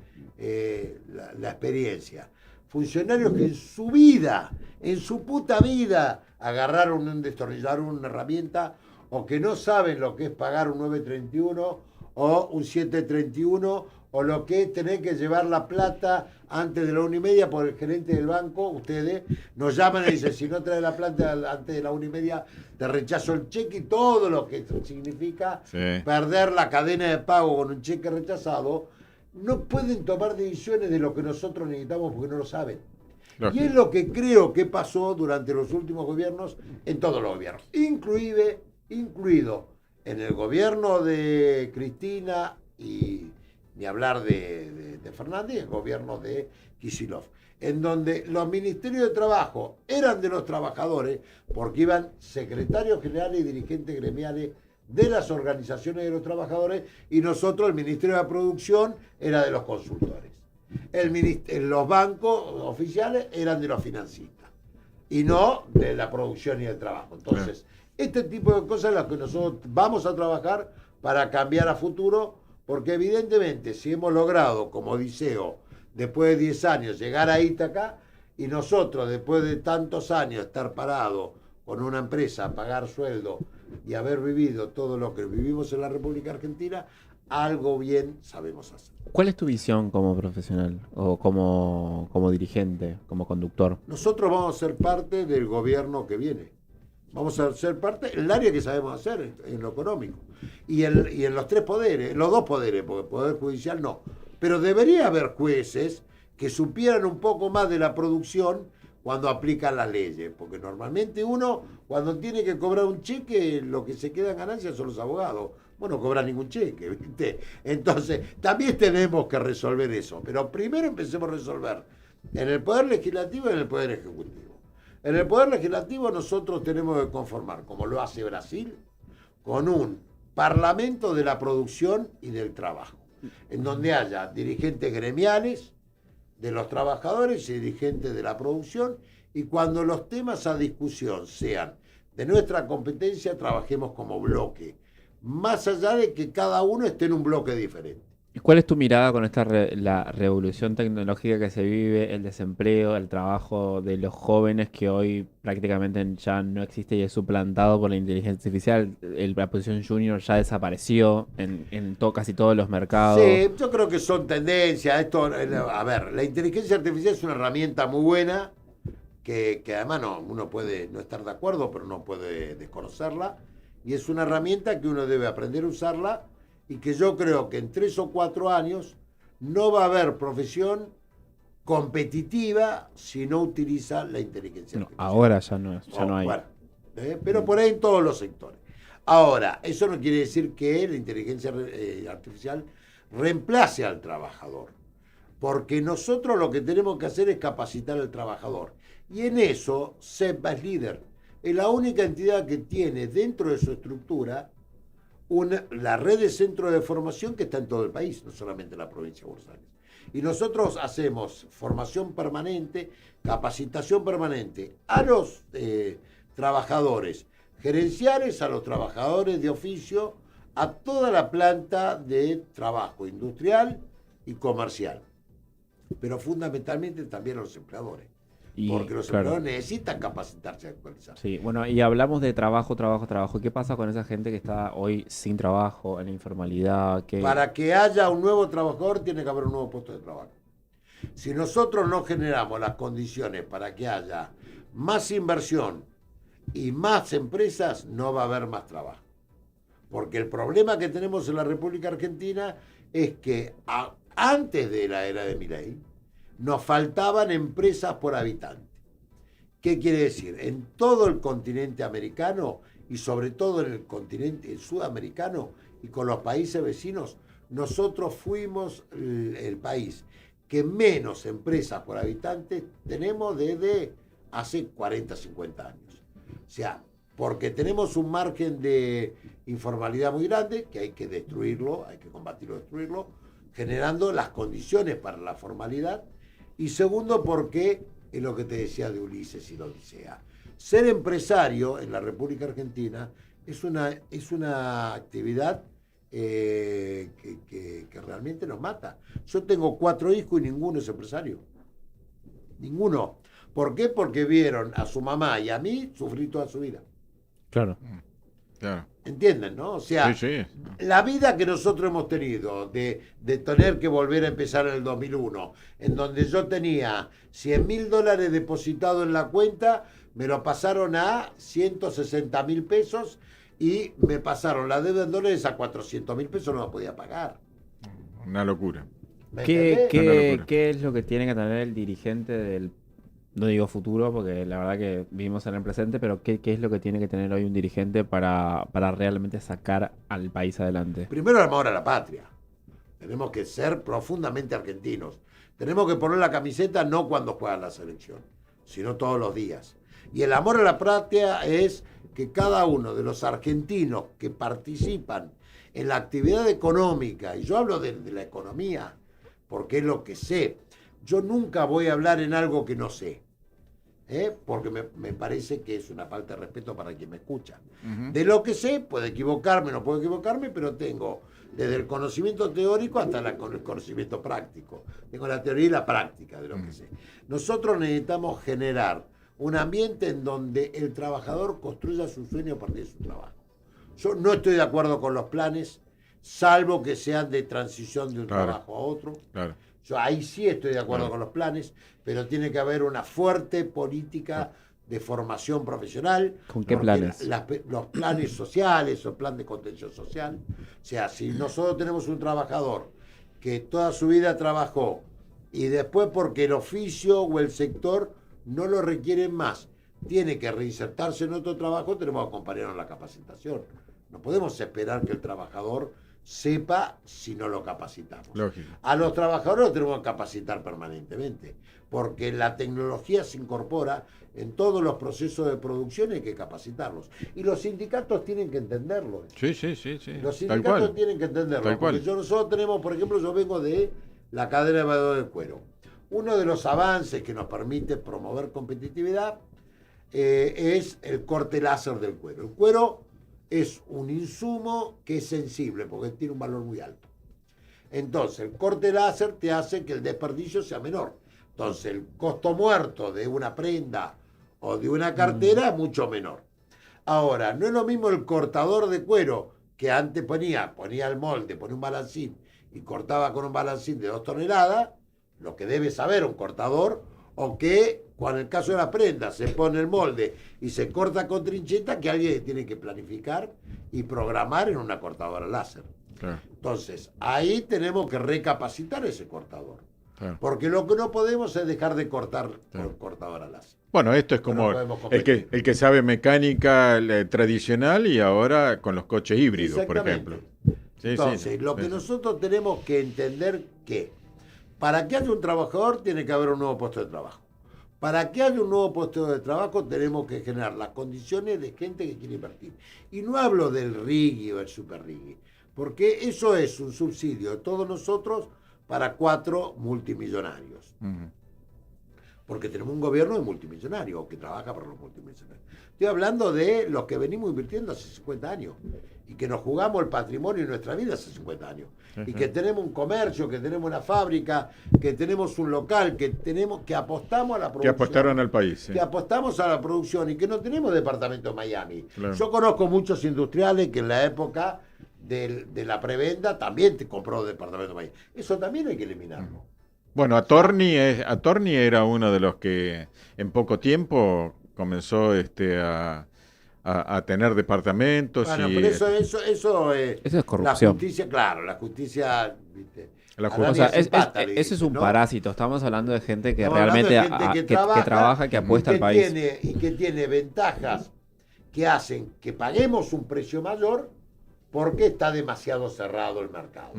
la experiencia, funcionarios que en su vida, en su puta vida, agarraron un destornillador, una herramienta, o que no saben lo que es pagar un 931 o un 731, o lo que es tener que llevar la plata antes de la 1:30 por el gerente del banco. Ustedes nos llaman y dicen, si no trae la plata antes de la 1:30, te rechazo el cheque, y todo lo que significa perder la cadena de pago con un cheque rechazado. No pueden tomar decisiones de lo que nosotros necesitamos porque no lo saben. Y es lo que creo que pasó durante los últimos gobiernos, en todos los gobiernos, incluido en el gobierno de Cristina y ni hablar de Fernández, gobiernos de Kicillof, en donde los ministerios de trabajo eran de los trabajadores, porque iban secretarios generales y dirigentes gremiales de las organizaciones de los trabajadores, y nosotros, el Ministerio de Producción, era de los consultores. Los bancos oficiales eran de los financistas, y no de la producción y del trabajo. Entonces, este tipo de cosas es las que nosotros vamos a trabajar para cambiar a futuro, porque evidentemente si hemos logrado, como Odiseo, después de 10 años llegar a Ítaca, y nosotros después de tantos años estar parados con una empresa, pagar sueldo y haber vivido todo lo que vivimos en la República Argentina, algo bien sabemos hacer. ¿Cuál es tu visión como profesional o como dirigente, como conductor? Nosotros vamos a ser parte del gobierno que viene. Vamos a ser parte en el área que sabemos hacer, en lo económico. Y en los tres poderes, los dos poderes, porque el Poder Judicial no. Pero debería haber jueces que supieran un poco más de la producción cuando aplican las leyes. Porque normalmente uno, cuando tiene que cobrar un cheque, lo que se queda en ganancias son los abogados. Bueno, no cobran ningún cheque, ¿viste? Entonces, también tenemos que resolver eso. Pero primero empecemos a resolver en el Poder Legislativo y en el Poder Ejecutivo. En el Poder Legislativo nosotros tenemos que conformar, como lo hace Brasil, con un Parlamento de la producción y del trabajo, en donde haya dirigentes gremiales de los trabajadores y dirigentes de la producción, y cuando los temas a discusión sean de nuestra competencia, trabajemos como bloque, más allá de que cada uno esté en un bloque diferente. ¿Y cuál es tu mirada con la revolución tecnológica que se vive, el desempleo, el trabajo de los jóvenes que hoy prácticamente ya no existe y es suplantado por la inteligencia artificial? La posición junior ya desapareció en casi todos los mercados. Sí, yo creo que son tendencias. A ver, la inteligencia artificial es una herramienta muy buena que además uno puede no estar de acuerdo, pero no puede desconocerla. Y es una herramienta que uno debe aprender a usarla, y que yo creo que en 3 o 4 años no va a haber profesión competitiva si no utiliza la inteligencia artificial. Ahora ya no hay. Bueno, pero por ahí en todos los sectores. Ahora, eso no quiere decir que la inteligencia artificial reemplace al trabajador, porque nosotros lo que tenemos que hacer es capacitar al trabajador. Y en eso, CEPA es líder. Es la única entidad que tiene dentro de su estructura la red de centros de formación que está en todo el país, no solamente en la provincia de Buenos Aires. Y nosotros hacemos formación permanente, capacitación permanente a los trabajadores gerenciales, a los trabajadores de oficio, a toda la planta de trabajo industrial y comercial. Pero fundamentalmente también a los empleadores. Porque los empleadores necesitan capacitarse y actualizarse. Sí, bueno, y hablamos de trabajo. ¿Qué pasa con esa gente que está hoy sin trabajo, en la informalidad? Para que haya un nuevo trabajador tiene que haber un nuevo puesto de trabajo. Si nosotros no generamos las condiciones para que haya más inversión y más empresas, no va a haber más trabajo. Porque el problema que tenemos en la República Argentina es que antes de la era de Milei, nos faltaban empresas por habitante. ¿Qué quiere decir? En todo el continente americano y sobre todo en el continente sudamericano y con los países vecinos, nosotros fuimos el país que menos empresas por habitante tenemos desde hace 40, 50 años. O sea, porque tenemos un margen de informalidad muy grande, que hay que destruirlo, hay que combatirlo, destruirlo, generando las condiciones para la formalidad. Y segundo, porque es lo que te decía de Ulises y la Odisea. Ser empresario en la República Argentina es una actividad que realmente nos mata. Yo tengo 4 hijos y ninguno es empresario. Ninguno. ¿Por qué? Porque vieron a su mamá y a mí sufrir toda su vida. Claro. ¿Entienden, no? O sea, sí. La vida que nosotros hemos tenido de tener que volver a empezar en el 2001, en donde yo tenía $100.000 depositados en la cuenta, me lo pasaron a 160.000 pesos y me pasaron la deuda en dólares a 400.000 pesos, no la podía pagar. Una locura. ¿Qué es lo que tiene que tener el dirigente del, no digo futuro, porque la verdad que vivimos en el presente, pero qué es lo que tiene que tener hoy un dirigente para realmente sacar al país adelante? Primero el amor a la patria, Tenemos que ser profundamente argentinos. Tenemos que poner la camiseta no cuando juega la selección, sino todos los días. Y el amor a la patria es que cada uno de los argentinos que participan en la actividad económica, y yo hablo de la economía, porque es lo que sé, yo nunca voy a hablar en algo que no sé, porque me parece que es una falta de respeto para quien me escucha. De lo que sé, puedo equivocarme, no puedo equivocarme, pero tengo desde el conocimiento teórico hasta el conocimiento práctico. Tengo la teoría y la práctica de lo que sé. Nosotros necesitamos generar un ambiente en donde el trabajador construya su sueño a partir de su trabajo. Yo no estoy de acuerdo con los planes, salvo que sean de transición de un trabajo a otro. Claro. Yo ahí sí estoy de acuerdo con los planes, pero tiene que haber una fuerte política de formación profesional. ¿Con qué planes? Los planes sociales o plan de contención social. O sea, si nosotros tenemos un trabajador que toda su vida trabajó y después porque el oficio o el sector no lo requieren más, tiene que reinsertarse en otro trabajo, tenemos que acompañarnos en la capacitación. No podemos esperar que el trabajador sepa si no lo capacitamos. Lógico. A los trabajadores los tenemos que capacitar permanentemente, porque la tecnología se incorpora en todos los procesos de producción y hay que capacitarlos. Y los sindicatos tienen que entenderlo. Sí. Los sindicatos tienen que entenderlo. Porque nosotros tenemos, por ejemplo, yo vengo de la cadena de valor del cuero. Uno de los avances que nos permite promover competitividad es el corte láser del cuero. El cuero es un insumo que es sensible porque tiene un valor muy alto. Entonces, el corte láser te hace que el desperdicio sea menor. Entonces, el costo muerto de una prenda o de una cartera es mucho menor. Ahora, no es lo mismo el cortador de cuero que antes ponía el molde, ponía un balancín y cortaba con un balancín de 2 toneladas, lo que debe saber un cortador, o que cuando en el caso de la prenda se pone el molde y se corta con trincheta, que alguien tiene que planificar y programar en una cortadora láser. Claro. Entonces, ahí tenemos que recapacitar ese cortador. Claro. Porque lo que no podemos es dejar de cortar con cortadora láser. Bueno, esto es como No el que sabe mecánica tradicional y ahora con los coches híbridos, por ejemplo. Entonces, lo que nosotros tenemos que entender que para que haya un trabajador tiene que haber un nuevo puesto de trabajo. Para que haya un nuevo puesto de trabajo tenemos que generar las condiciones de gente que quiere invertir. Y no hablo del RIGI o el super RIGI, porque eso es un subsidio de todos nosotros para 4 multimillonarios. Porque tenemos un gobierno de multimillonarios que trabaja para los multimillonarios. Estoy hablando de los que venimos invirtiendo hace 50 años y que nos jugamos el patrimonio y nuestra vida hace 50 años. Y que tenemos un comercio, que tenemos una fábrica, que tenemos un local, que apostamos a la producción. Que apostaron al país. Que apostamos a la producción y que no tenemos departamento en Miami. Claro. Yo conozco muchos industriales que en la época de la prebenda también te compró departamento en Miami. Eso también hay que eliminarlo. Bueno, Atorni era uno de los que en poco tiempo comenzó a tener departamentos. Bueno, y pero eso es corrupción. La justicia, claro, la justicia... ¿viste? Ese es un parásito. Estamos hablando de gente que realmente que trabaja, que apuesta al país. Y que tiene ventajas que hacen que paguemos un precio mayor porque está demasiado cerrado el mercado.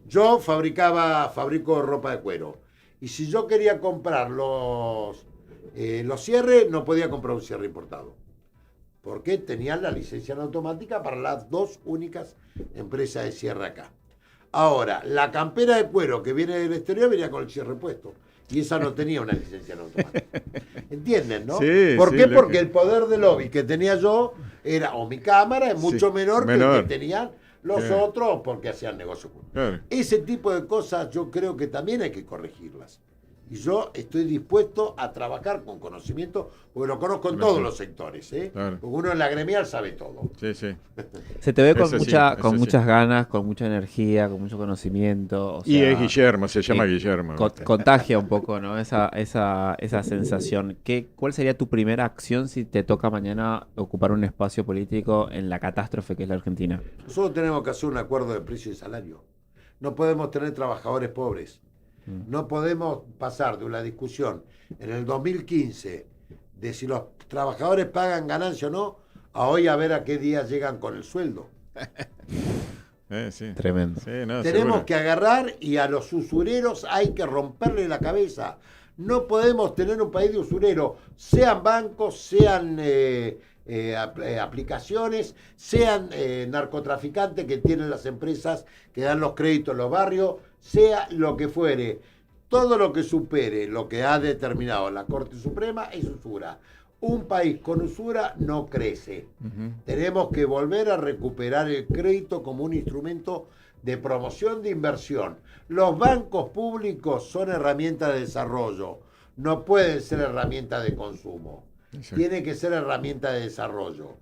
Yo fabrico ropa de cuero. Y si yo quería comprar los cierres, no podía comprar un cierre importado. Porque tenían la licencia en automática para las 2 únicas empresas de cierre acá. Ahora, la campera de cuero que viene del exterior venía con el cierre puesto. Y esa no tenía una licencia en automática. ¿Entienden, no? Sí, ¿Por qué? Porque que... el poder de lobby que tenía yo era, o mi cámara, es mucho menor que el que tenían los otros porque hacían negocio. Claro. Ese tipo de cosas yo creo que también hay que corregirlas. Y yo estoy dispuesto a trabajar con conocimiento, porque lo conozco en todos los sectores, Claro. Porque uno en la gremial sabe todo. Sí. Se te ve con muchas ganas, con mucha energía, con mucho conocimiento. O sea, y es Guillermo, se llama Guillermo. Contagia un poco, ¿no? Esa sensación. ¿Cuál sería tu primera acción si te toca mañana ocupar un espacio político en la catástrofe que es la Argentina? Nosotros tenemos que hacer un acuerdo de precio y salario. No podemos tener trabajadores pobres. No podemos pasar de una discusión en el 2015 de si los trabajadores pagan ganancia o no, a hoy a ver a qué día llegan con el sueldo. Sí. Tremendo. Sí, no, Tenemos seguro. que agarrar y a los usureros hay que romperle la cabeza. No podemos tener un país de usureros, sean bancos, sean aplicaciones, sean narcotraficantes que tienen las empresas que dan los créditos en los barrios, sea lo que fuere. Todo lo que supere lo que ha determinado la Corte Suprema es usura. Un país con usura no crece. Tenemos que volver a recuperar el crédito como un instrumento de promoción de inversión. Los bancos públicos son herramientas de desarrollo, no pueden ser herramientas de consumo. Exacto. Tiene que ser herramienta de desarrollo.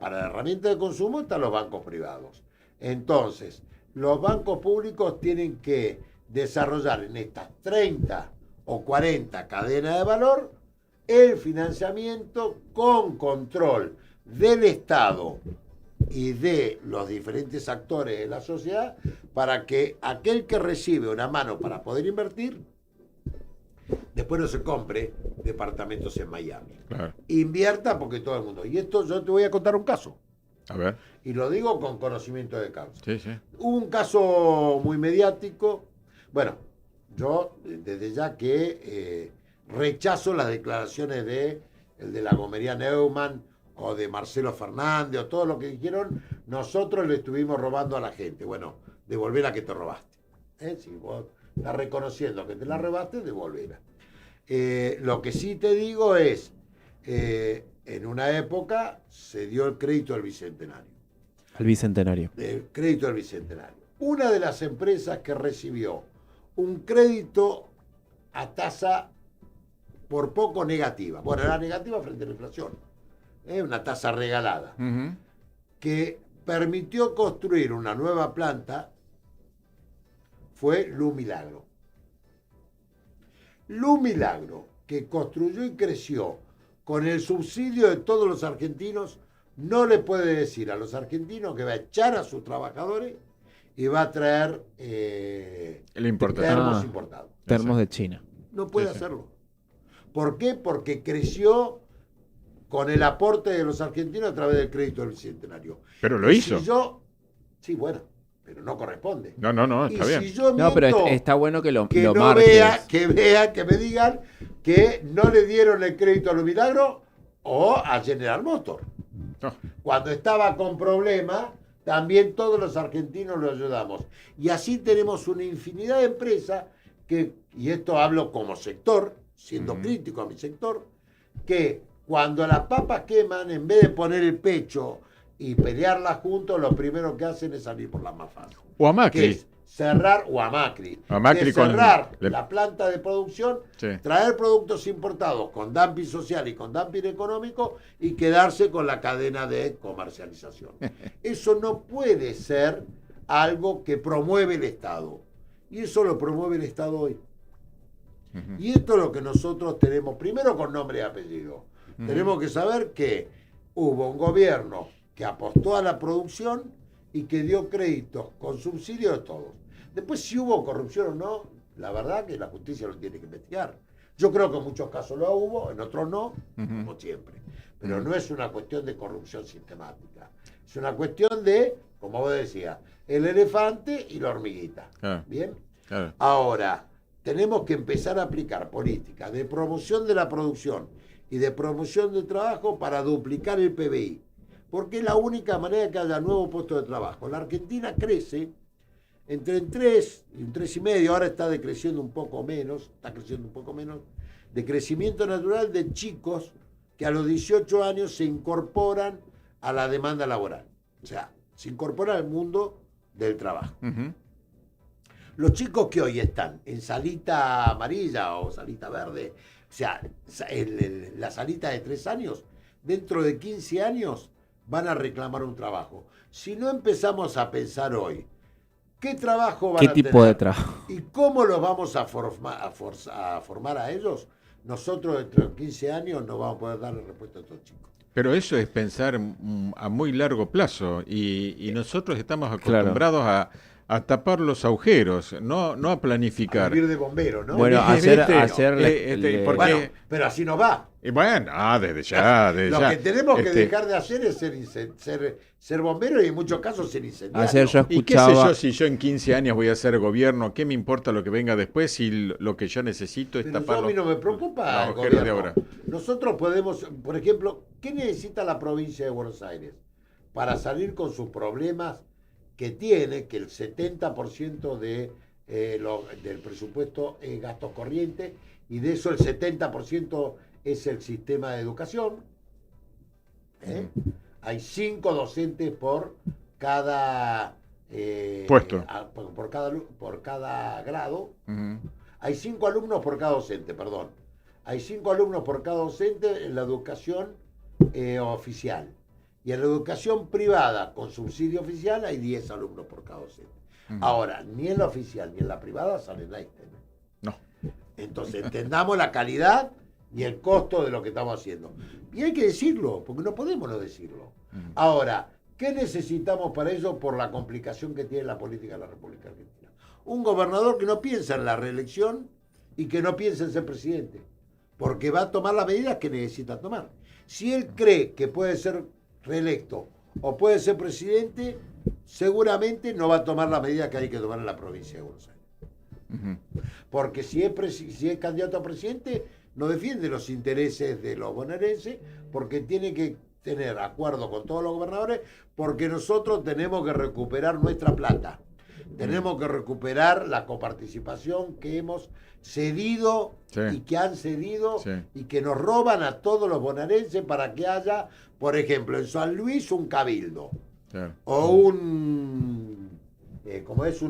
Para la herramienta de consumo están los bancos privados. Entonces, los bancos públicos tienen que desarrollar en estas 30 o 40 cadenas de valor el financiamiento con control del Estado y de los diferentes actores de la sociedad para que aquel que recibe una mano para poder invertir después no se compre departamentos en Miami. Claro. Invierta porque todo el mundo. Y esto yo te voy a contar un caso. A ver. Y lo digo con conocimiento de causa. Sí, sí. Hubo un caso muy mediático. Bueno, yo desde ya que rechazo las declaraciones de el de la Gomería Neumann o de Marcelo Fernández o todo lo que dijeron, nosotros le estuvimos robando a la gente. Bueno, devolver la que te robaste. Si vos estás reconociendo que te la robaste, devolverla. Lo que sí te digo es, en una época se dio el crédito del Bicentenario. Al Bicentenario. El crédito del Bicentenario. Una de las empresas que recibió un crédito a tasa por poco negativa. Bueno, era negativa frente a la inflación. Una tasa regalada. Que permitió construir una nueva planta fue Lumilagro. Lumilagro, que construyó y creció con el subsidio de todos los argentinos, no le puede decir a los argentinos que va a echar a sus trabajadores y va a traer termos importados. Termos de China. No puede hacerlo. ¿Por qué? Porque creció con el aporte de los argentinos a través del crédito del Bicentenario. Pero lo hizo. Sí, bueno, pero no corresponde. No, está bien. Si yo No, pero miento, está bueno que lo no marques. que me digan que no le dieron el crédito a Lumilagro o a General Motors. No. Cuando estaba con problemas, también todos los argentinos lo ayudamos. Y así tenemos una infinidad de empresas que, y esto hablo como sector, siendo crítico a mi sector, que cuando las papas queman, en vez de poner el pecho y pelearlas juntos, lo primero que hacen es salir por la más fácil. O a Macri. Que es cerrar, o a Macri. A Macri que cerrar con... la planta de producción, Sí. traer productos importados con dumping social y con dumping económico y quedarse con la cadena de comercialización. Eso no puede ser algo que promueve el Estado. Y eso lo promueve el Estado hoy. Y esto es lo que nosotros tenemos, primero con nombre y apellido. Tenemos que saber que hubo un gobierno que apostó a la producción y que dio créditos con subsidio de todos. Después, si hubo corrupción o no, la verdad que la justicia lo tiene que investigar. Yo creo que en muchos casos lo hubo, en otros no, como siempre. Pero no es una cuestión de corrupción sistemática. Es una cuestión de, como vos decías, el elefante y la hormiguita. ¿Bien? Claro. Ahora, tenemos que empezar a aplicar políticas de promoción de la producción y de promoción del trabajo para duplicar el PBI. Porque es la única manera que haya nuevos puestos de trabajo. La Argentina crece entre un 3 y un 3,5, ahora está decreciendo un poco menos, de crecimiento natural de chicos que a los 18 años se incorporan a la demanda laboral. O sea, se incorporan al mundo del trabajo. Los chicos que hoy están en salita amarilla o salita verde, o sea, la salita de 3 años, dentro de 15 años van a reclamar un trabajo. Si no empezamos a pensar hoy, ¿qué trabajo van a tener? ¿Qué tipo de trabajo? ¿Y cómo los vamos a formar a ellos? Nosotros dentro de 15 años no vamos a poder darle respuesta a estos chicos. Pero eso es pensar a muy largo plazo y nosotros estamos acostumbrados a tapar los agujeros, no a planificar. A vivir de bombero, ¿no? Bueno, ayer ¿por bueno, qué? pero así no va. Y bueno, desde ya, Lo que tenemos que dejar de hacer es ser bombero y en muchos casos ser incendiario. Ayer yo ¿Y qué sé escuchaba... yo si yo en 15 años voy a ser gobierno? ¿Qué me importa lo que venga después si lo que yo necesito es Pero tapar eso a mí no me preocupa. los agujeros de ahora? Nosotros podemos, por ejemplo, ¿qué necesita la provincia de Buenos Aires para salir con sus problemas que tiene, que el 70% del presupuesto es gastos corrientes y de eso el 70% es el sistema de educación? Hay 5 docentes por cada puesto. Por cada grado. Uh-huh. Hay 5 alumnos por cada docente, perdón. Hay 5 alumnos por cada docente en la educación oficial. Y en la educación privada con subsidio oficial hay 10 alumnos por cada docente. Uh-huh. Ahora, ni en la oficial ni en la privada salen Einstein. No. Entonces, entendamos la calidad y el costo de lo que estamos haciendo. Y hay que decirlo, porque no podemos no decirlo. Uh-huh. Ahora, ¿qué necesitamos para ello por la complicación que tiene la política de la República Argentina? Un gobernador que no piensa en la reelección y que no piensa en ser presidente, porque va a tomar las medidas que necesita tomar. Si él cree que puede ser reelecto o puede ser presidente, seguramente no va a tomar las medidas que hay que tomar en la provincia de Buenos Aires. Uh-huh. Porque si es candidato a presidente, no defiende los intereses de los bonaerenses, porque tiene que tener acuerdo con todos los gobernadores, porque nosotros tenemos que recuperar nuestra plata. Tenemos que recuperar la coparticipación que hemos cedido y que han cedido y que nos roban a todos los bonaerenses para que haya, por ejemplo, en San Luis un cabildo o un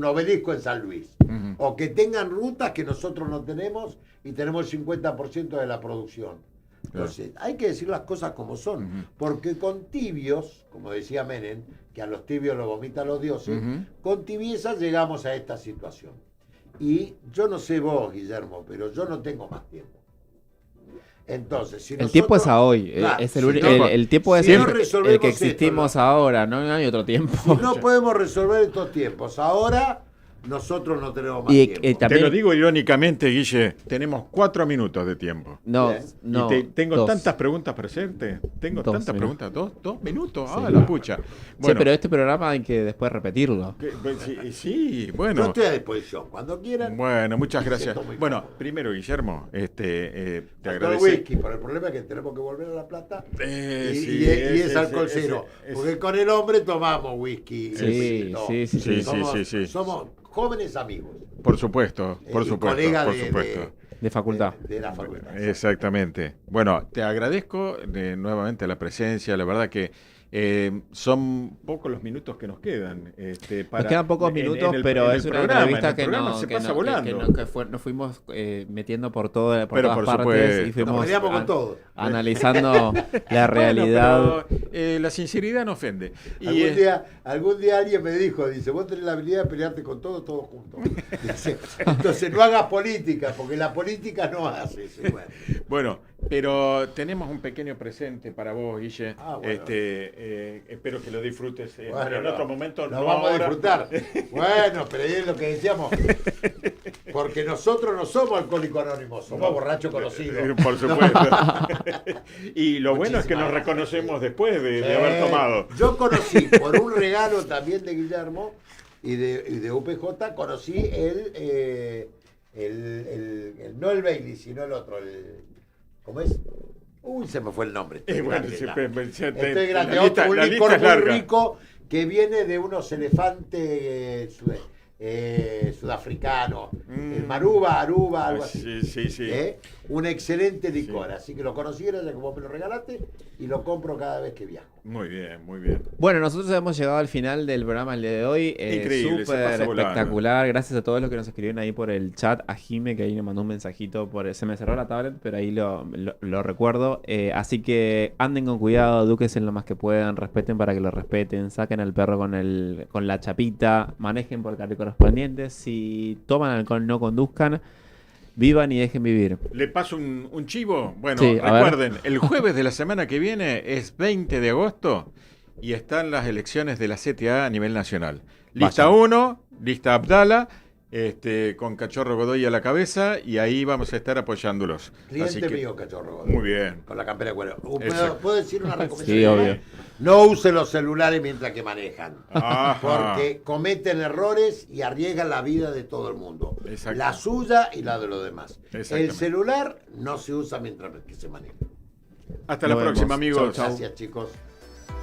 obelisco en San Luis, o que tengan rutas que nosotros no tenemos y tenemos el 50% de la producción. Entonces, hay que decir las cosas como son, porque con tibios, como decía Menem, que a los tibios los vomitan los dioses, con tibieza llegamos a esta situación. Y yo no sé vos, Guillermo, pero yo no tengo más tiempo. Entonces, si el tiempo es a hoy, claro, es el tiempo es el que existimos ahora, no hay otro tiempo. Si no podemos resolver estos tiempos ahora, nosotros no tenemos más tiempo. También, te lo digo irónicamente, Guille, tenemos 4 minutos de tiempo. No. Tengo tantas preguntas para hacerte. Tengo tantas preguntas. ¿2 minutos? Sí. La pucha. Bueno, sí, pero este programa hay que después repetirlo. Sí, bueno. Yo estoy a disposición, cuando quieran. Bueno, muchas gracias. Bueno, primero, Guillermo, te agradezco. Whisky, por el problema es que tenemos que volver a La Plata y es alcohol cero. Porque con el hombre tomamos whisky. Sí. Somos jóvenes amigos. Por supuesto. Colega de facultad. De la facultad. Exactamente. Bueno, te agradezco nuevamente la presencia. La verdad que son pocos los minutos que nos quedan. Nos quedan pocos minutos, pero es una entrevista que nos fuimos metiendo por todas partes y fuimos con todo. Analizando la realidad. Pero, la sinceridad no ofende. Algún día alguien me dijo, dice, vos tenés la habilidad de pelearte con todos juntos. Dice, entonces no hagas política, porque la política no hace eso. Bueno, pero tenemos un pequeño presente para vos, Guille. Bueno. Espero que lo disfrutes en otro momento. Lo vamos a disfrutar. Bueno, pero es lo que decíamos. Porque nosotros no somos alcohólicos anónimos, somos borrachos conocidos. Por supuesto. Y lo bueno es que nos reconocemos después de haber tomado. Yo conocí, por un regalo también de Guillermo y de UPJ, conocí no el Bailey, sino el otro, ¿cómo es? Uy, se me fue el nombre. Estoy grande. Un licor muy rico que viene de unos elefantes sudafricanos. El Maruba, Aruba, algo así. Sí. Un excelente licor. Así que lo conocí, ya que vos me lo regalaste, y lo compro cada vez que viajo. Muy bien. Bueno, nosotros hemos llegado al final del programa el día de hoy. Increíble, súper espectacular. Gracias a todos los que nos escribieron ahí por el chat. A Jime, que ahí me mandó un mensajito. Se me cerró la tablet, pero ahí lo recuerdo. Así que anden con cuidado, edúquense lo más que puedan, respeten para que lo respeten, saquen al perro con la chapita, manejen por el carril correspondiente. Si toman alcohol, no conduzcan. Vivan y dejen vivir. ¿Le paso un chivo? Bueno, sí, recuerden, el jueves de la semana que viene es 20 de agosto y están las elecciones de la CTA a nivel nacional. Lista 1, lista Abdala, con Cachorro Godoy a la cabeza, y ahí vamos a estar apoyándolos. Cliente mío, Cachorro Godoy. Muy bien. Con la campera de cuero. Exacto. ¿Puedo decir una recomendación? Sí, obvio. No usen los celulares mientras que manejan. Ajá. Porque cometen errores y arriesgan la vida de todo el mundo. Exacto. La suya y la de los demás. El Exactamente. celular no se usa mientras que se maneja. Hasta la próxima, amigos. Gracias, chicos.